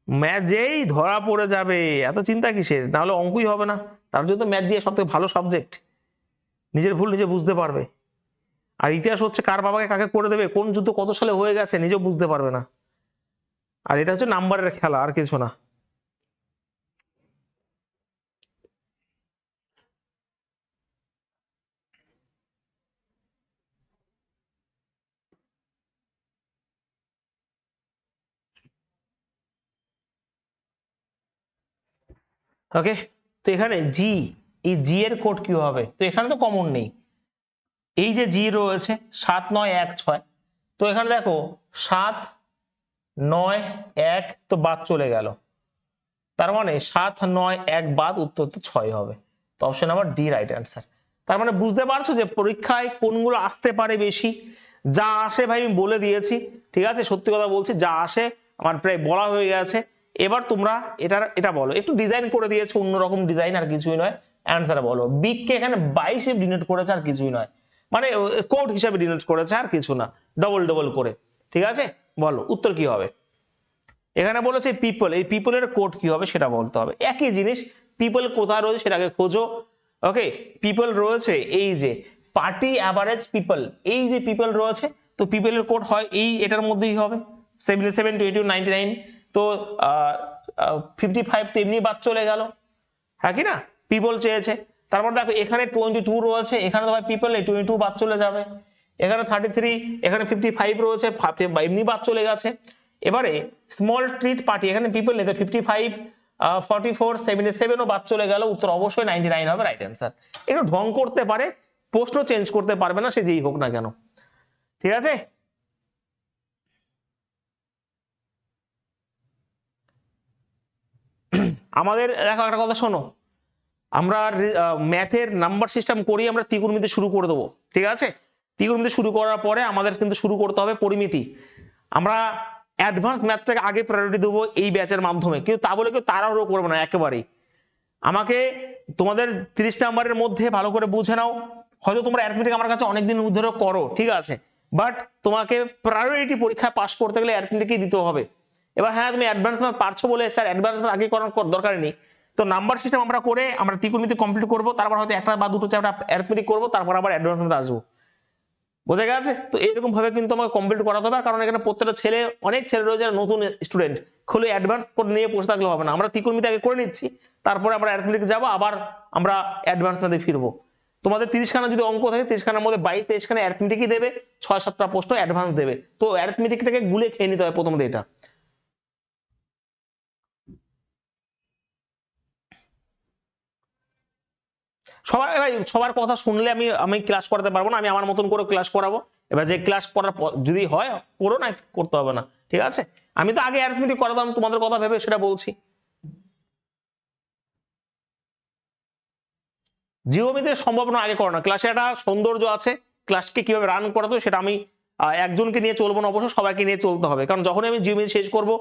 ম্যাথ যেই ধরা পড়ে যাবে, এত চিন্তা কিসের, না হলে অঙ্কই হবে না, তার জন্য তো ম্যাথ যে সব থেকে ভালো সাবজেক্ট, নিজের ভুল নিজে বুঝতে পারবে, আর ইতিহাস হচ্ছে কার বাবাকে কাকে করে দেবে, কোন যুদ্ধ কত সালে হয়ে গেছে নিজেও বুঝতে পারবে না, আর এটা হচ্ছে নাম্বারের খেলা, আর কিছু না। ওকে, তো এখানে জি, এই জি এর কোড কি হবে, তো এখানে তো কমন নেই, এই যে জি রয়েছে 7 9 1 6, তো এখানে দেখো 7 9 1 তো বাদ চলে গেল, তার মানে 7 9 1 বাদ, উত্তর তো 6 হবে, তো option number D right answer. তার মানে বুঝতে পারছো যে পরীক্ষায় কোনগুলো আসতে পারে বেশি, যা আসে ভাই আমি বলে দিয়েছি, ঠিক আছে, সত্যি কথা বলছি, যা আসে আমার প্রায় বলা হয়ে গেছে, এবার তোমরা এটা বলো, একটু ডিজাইন করে দিয়েছে অন্যরকম ডিজাইন, আর কিছুই নয়, অ্যান্সার বলো, বিগ কে এখানে 22 ডিনোট করেছে, আর কিছুই নয়, মানে কোড হিসাবে ডিনোট করেছে, আর কিছু না, ডবল ডবল করে, ঠিক আছে, বলো উত্তর কি হবে। এখানে বলেছে পিপল, এই পিপলের কোড কি হবে সেটা বলতে হবে, একই জিনিস, পিপল কোথায় রয়েছে সেটাকে খোঁজো। ওকে, পিপল রয়েছে এই যে পার্টি অ্যাভারেজ পিপল, এই যে পিপল রয়েছে, তো পিপলের কোড হয় এই এটার মধ্যেই হবে, 77 22 99, তো 55 তো এমনি বাদ চলে গেল, হ্যাঁ কি না, পিপল চেয়েছে, তারপর দেখো এখানে 22 রয়েছে, এখানে তো ভাই পিপল নেই, 22 বাদ চলে যাবে, এখানে 33, এখানে 55 রয়েছে, এমনি বাদ চলে গেছে, এবারে স্মল ট্রিট পার্টি, এখানে পিপল নেই, 55 44 77 ও বাদ চলে গেল, উত্তর অবশ্যই 99 হবে রাইট অ্যান্সার। একটু ঢং করতে পারে, প্রশ্ন চেঞ্জ করতে পারবে না, সে যেই হোক না কেন, ঠিক আছে। আমাদের দেখো একটা কথা শোনো, আমরা ম্যাথের নাম্বার সিস্টেম করি, আমরা ত্রিকোণমিতি শুরু করে দেবো, ঠিক আছে, ত্রিকোণমিতি শুরু করার পরে আমাদের কিন্তু শুরু করতে হবে পরিমিতি, আমরা অ্যাডভান্স ম্যাথটাকে আগে প্রায়োরিটি দেবো এই ব্যাচের মাধ্যমে, কিন্তু তা বলে কেউ তাড়াহুড়ো করবে না একেবারেই, আমাকে তোমাদের 30 নাম্বারের মধ্যে ভালো করে বুঝে নাও, হয়তো তোমরা অ্যারিথমেটিক আমার কাছে অনেকদিন ধরে করো, ঠিক আছে, বাট তোমাকে প্রায়োরিটি পরীক্ষা পাস করতে গেলে অ্যারিথমেটিকই দিতে হবে। এবার হ্যাঁ তুমি অ্যাডভান্স ম্যাথ পারছো বলে স্যার অ্যাডভান্স ম্যাথ আগে করার দরকার নেই, তো নাম্বার সিস্টেম আমরা করে আমরা ত্রিকোণমিতি কমপ্লিট করবো, তারপর হয়তো একটা বা দুটো চ্যাপ্টার অ্যারিথমেটিক করবো, তারপর আবার অ্যাডভান্স ম্যাথ আসবো, বোঝা গেছে, তো এইরকম ভাবে কিন্তু আমাকে কমপ্লিট করাতে হবে, কারণ এখানে প্রত্যেকটা ছেলে, অনেক ছেলে রয়েছে নতুন স্টুডেন্ট, খুলে অ্যাডভান্স করে নিয়ে বসে থাকলে হবে না, আমরা ত্রিকোণমিতি আগে করে নিচ্ছি, তারপরে আমরা অ্যারিথমেটিক যাবো, আবার আমরা অ্যাডভান্স ম্যাথে ফিরবো। তোমাদের 30 খানা যদি অঙ্ক থাকে, 30 খানার মধ্যে 22 23 খানা অ্যারিথমেটিকই দেবে, 6 7টা প্রশ্ন অ্যাডভান্স দেবে, তো অ্যারিথমেটিকটাকে গুলে খেয়ে নিতে হবে প্রথমত, এটা সবার ভাই, সবার কথা শুনলে আমি আমি ক্লাস করাতে পারবো না, আমি আমার মতন করে ক্লাস করাবো, এবার যে ক্লাস করার যদি হয় করো, না করতে হবে না, ঠিক আছে, আমি তো আগে অ্যারিথমেটিক করাতাম তোমাদের কথা ভেবে, সেটা বলছি। জিওমেট্রি সম্ভব না আগে করো না, ক্লাসে একটা সৌন্দর্য আছে, ক্লাসকে কিভাবে রান করাতো সেটা আমি একজনকে নিয়ে চলবো না, অবশ্য সবাইকে নিয়ে চলতে হবে, কারণ যখন আমি জিওমেট্রি শেষ করবো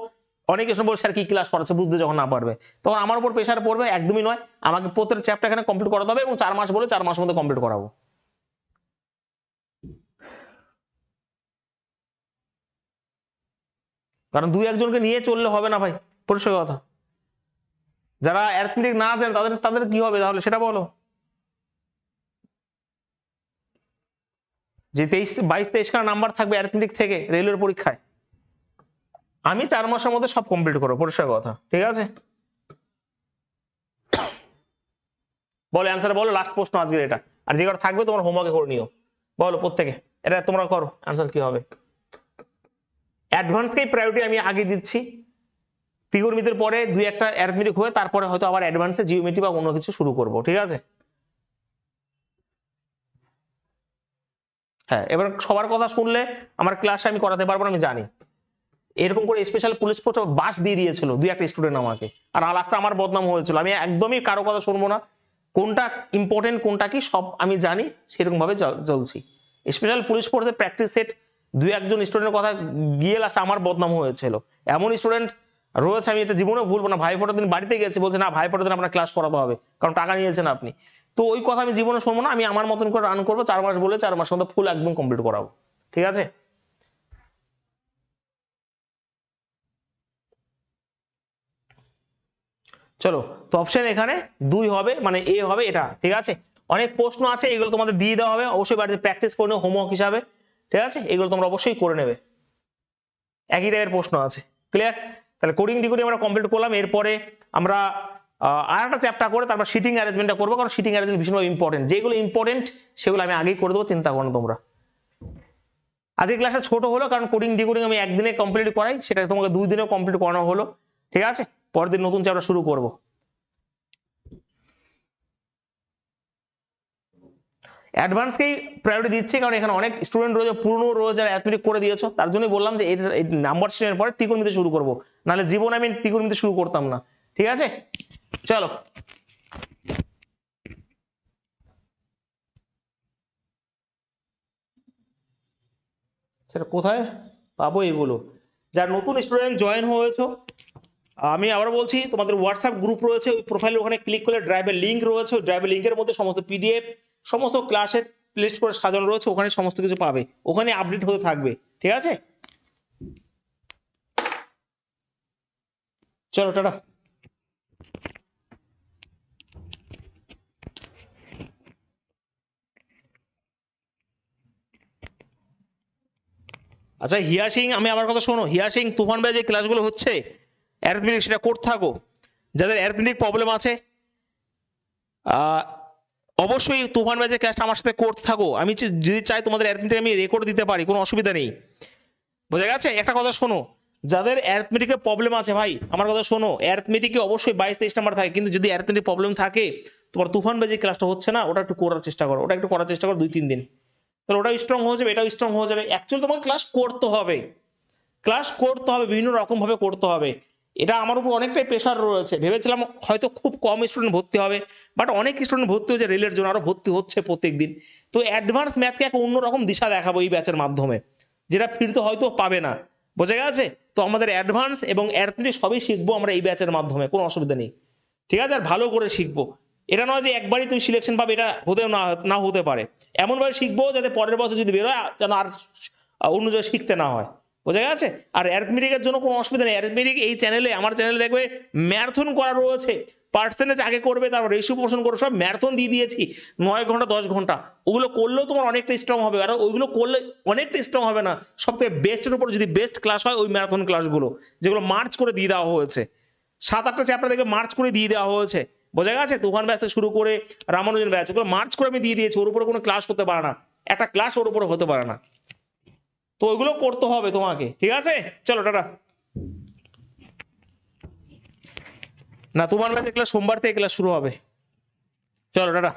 অনেকে শুনে বলছে স্যার কি ক্লাস করাচ্ছে, বুঝতে যখন না পারবে তখন আমার উপর প্রেশার পড়বে, একদমই নয়, আমাকে প্রত্যেক চ্যাপ্টার এখানে কমপ্লিট করাতে হবে, এবং 4 মাস বলে 4 মাসের মধ্যে কমপ্লিট করাবো। কারণ দুই একজনকে নিয়ে চললে হবে না ভাই, পরিষ্কার কথা, যারা অ্যারিথমেটিক না জানে তাদের তাদের কি হবে তাহলে সেটা বলো। যে 22-23 খানা নাম্বার থাকবে অ্যারিথমেটিক থেকে রেলওয়ের পরীক্ষায়, আমি 4 মাসের মধ্যে সব কমপ্লিট করবো, পরিষ্কার কথা। ঠিক আছে, বলো অ্যান্সার বলো, লাস্ট প্রশ্ন আজকের এটা। আর যে কটা থাকবে তোমার হোমওয়ার্কে করে নিও, বলো প্রত্যেকে, এটা তোমরা করো, অ্যান্সার কি হবে। অ্যাডভান্সকেই প্রায়োরিটি আমি আগে দিচ্ছি, ত্রিকোণমিতির পরে 2-1টা অ্যারিথমেটিক হয়ে তারপরে হয়তো আবার অ্যাডভান্সে জিওমেট্রি বা অন্য কিছু শুরু করব। ঠিক আছে, হ্যাঁ, এবার সবার কথা শুনলে আমার ক্লাসে আমি করাতে পারবো না, আমি জানি। এরকম করে স্পেশাল পুলিশ ফোর্স বাস দিয়ে দিয়েছিল 2-1টা স্টুডেন্ট আমাকে, আর লাস্টে আমার বদনাম হয়েছিল। আমি একদমই কারো কথা শুনবো না, কোনটা ইম্পর্টেন্ট কোনটা কি সব আমি জানি, সেরকম ভাবে চলছি। স্পেশাল পুলিশ ফোর্সের প্র্যাকটিস সেট 2-1জন স্টুডেন্টের কথা গিয়ে লাস্টে আমার বদনাম হয়েছিল। এমন স্টুডেন্ট রয়েছে আমি এটা জীবনে ভুলবো না, ভাই ফোটার দিন বাড়িতে গেছে, বলছে না ভাই ফোটার দিন আপনার ক্লাস করাতে হবে, কারণ টাকা নিয়েছেন আপনি। তো ওই কথা আমি জীবনে শুনবো না, আমি আমার মতন করে রান করবো, 4 মাস বলে 4 মাসের মধ্যে ফুল একদম কমপ্লিট করাবো। ঠিক আছে, চলো, তো অপশন এখানে 2 হবে, মানে এ হবে এটা। ঠিক আছে, অনেক প্রশ্ন আছে, এগুলো তোমাদের দিয়ে দেওয়া হবে, অবশ্যই বাড়িতে প্র্যাকটিস করে নেবে হোমওয়ার্ক হিসাবে। ঠিক আছে, এগুলো তোমরা অবশ্যই করে নেবে, একই টাইপের প্রশ্ন আছে। ক্লিয়ার? তাহলে কোডিং ডিকোডিং আমরা কমপ্লিট করলাম, এরপরে আমরা আর একটা চ্যাপ্টার করে তারপর সিটিং অ্যারেঞ্জমেন্টটা করবো, কারণ সিটিং অ্যারেঞ্জমেন্ট ভীষণ ইম্পর্টেন্ট। যেগুলো ইম্পর্টেন্ট সেগুলো আমি আগেই করে দেবো, চিন্তা করো না তোমরা। আজকে ক্লাসটা ছোট হলো কারণ কোডিং ডিকোডিং আমি একদিনে কমপ্লিট করাই, সেটা তোমাকে 2 দিনেও কমপ্লিট করানো হলো। ঠিক আছে, পরের দিন নতুন চ্যাপ্টার শুরু করবো। অ্যাডভান্সকেই প্রায়োরিটি দিচ্ছি, কারণ এখানে অনেক স্টুডেন্ট রয়েছে, পুরনো রয়েছে, যারা অ্যাথমেটিক করে দিয়েছো, তার জন্যই বললাম যে এই নাম্বার সিস্টেমের পরে ত্রিকোণমিতি শুরু করবো, নাহলে জীবনে আমি ত্রিকোণমিতি শুরু করতাম না। ঠিক আছে, চলো। সেটা কোথায় পাবো এগুলো? যারা নতুন স্টুডেন্ট জয়েন হয়েছো, আমি আবার বলছি, তোমাদের হোয়াটসঅ্যাপ গ্রুপ রয়েছে, ওই প্রোফাইলের ওখানে ক্লিক করলে ড্রাইভের লিঙ্ক রয়েছে, ওই ড্রাইভের লিঙ্কের মধ্যে সমস্ত পিডিএফ, সমস্ত ক্লাসের প্লেলিস্ট করে সাজানো রয়েছে, ওখানে সমস্ত কিছু পাবে, ওখানে আপডেট হতে থাকবে। ঠিক আছে, চলো টাটা। আচ্ছা, হিয়া সিং, আমি আমার কথা শোনো, হিয়া সিং তুফান ভাই যে ক্লাসগুলো হচ্ছে অ্যারিথমেটিক, সেটা করতে থাকো। যাদের অ্যারিথমেটিক প্রবলেম আছে অবশ্যই তুফান ভাই যে ক্লাসটা আমার সাথে করতে থাকো। আমি যদি চাই তোমাদের অ্যারিথমেটিক আমি রেকর্ড দিতে পারি, কোনো অসুবিধা নেই। বোঝা গেছে? একটা কথা শোনো, যাদের অ্যারিথমেটিকের প্রবলেম আছে ভাই, আমার কথা শোনো, অ্যারিথমেটিকে অবশ্যই 22-23 নাম্বার থাকে, কিন্তু যদি অ্যারিথমেটিক প্রবলেম থাকে, তোমার তুফান ভাই যে ক্লাসটা হচ্ছে না, ওটা একটু করার চেষ্টা করো, ওটা একটু করার চেষ্টা করো 2-3 দিন, তাহলে ওটাও স্ট্রং হয়ে যাবে, এটাও স্ট্রং হয়ে যাবে। অ্যাকচুয়ালি তোমাকে ক্লাস করতে হবে, ক্লাস করতে হবে, বিভিন্ন রকম ভাবে করতে হবে। এটা আমার উপর অনেকটাই প্রেশার রয়েছে। ভেবেছিলাম হয়তো খুব কম স্টুডেন্ট ভর্তি হবে, বাট অনেক স্টুডেন্ট ভর্তি হচ্ছে রেলের জন্য, আরো ভর্তি হচ্ছে প্রত্যেক দিন। তো অ্যাডভান্স ম্যাথকে এক অন্যরকম দিশা দেখাবো এই ব্যাচের মাধ্যমে, যেটা ফ্রিতে হয়তো পাবে না। বোঝা গেছে? তো আমাদের অ্যাডভান্স এবং অ্যারিথমেটিক সবই শিখবো আমরা এই ব্যাচের মাধ্যমে, কোনো অসুবিধা নেই। ঠিক আছে, আর ভালো করে শিখবো। এটা নয় যে একবারই তুমি সিলেকশন পাবে, এটা হতেও না হতে পারে। এমনভাবে শিখবো যাতে পরের বছর যদি বেরোয় যেন আর অন্য জায়গায় শিখতে না হয়। বোঝা গেছে? আর অ্যারিথমেটিকের জন্য কোনো অসুবিধা নেই। অ্যারিথমেটিক এই চ্যানেলে, আমার চ্যানেলে দেখবে ম্যারাথন করা রয়েছে, পার্সেন্টেজ আগে করবে, তারপর রেশিও পোর্শন করবে, সব ম্যারাথন দিয়ে দিয়েছি, 9 ঘন্টা 10 ঘন্টা। ওগুলো করলেও তোমার অনেকটা স্ট্রং হবে, আর ওইগুলো করলে অনেকটা স্ট্রং হবে না, সব থেকে বেস্টের উপর যদি বেস্ট ক্লাস হয় ওই ম্যারাথন ক্লাসগুলো, যেগুলো মার্চ করে দিয়ে দেওয়া হয়েছে। 7-8টা চ্যাপ্টার দেখবে মার্চ করে দিয়ে দেওয়া হয়েছে। বোঝা গেছে? তুফান ব্যাচ থেকে শুরু করে রামানুজন ব্যাচ, ওগুলো মার্চ করে আমি দিয়ে দিয়েছি, ওর উপরে কোনো ক্লাস হতে পারে না, একটা ক্লাস ওর উপরে হতে পারে না। তো ওইগুলো করতে হবে তোমাকে। ঠিক আছে, চলো টাটা। না, তোমার ব্যাচে ক্লাস সোমবার থেকে ক্লাস শুরু হবে। চলো টাটা।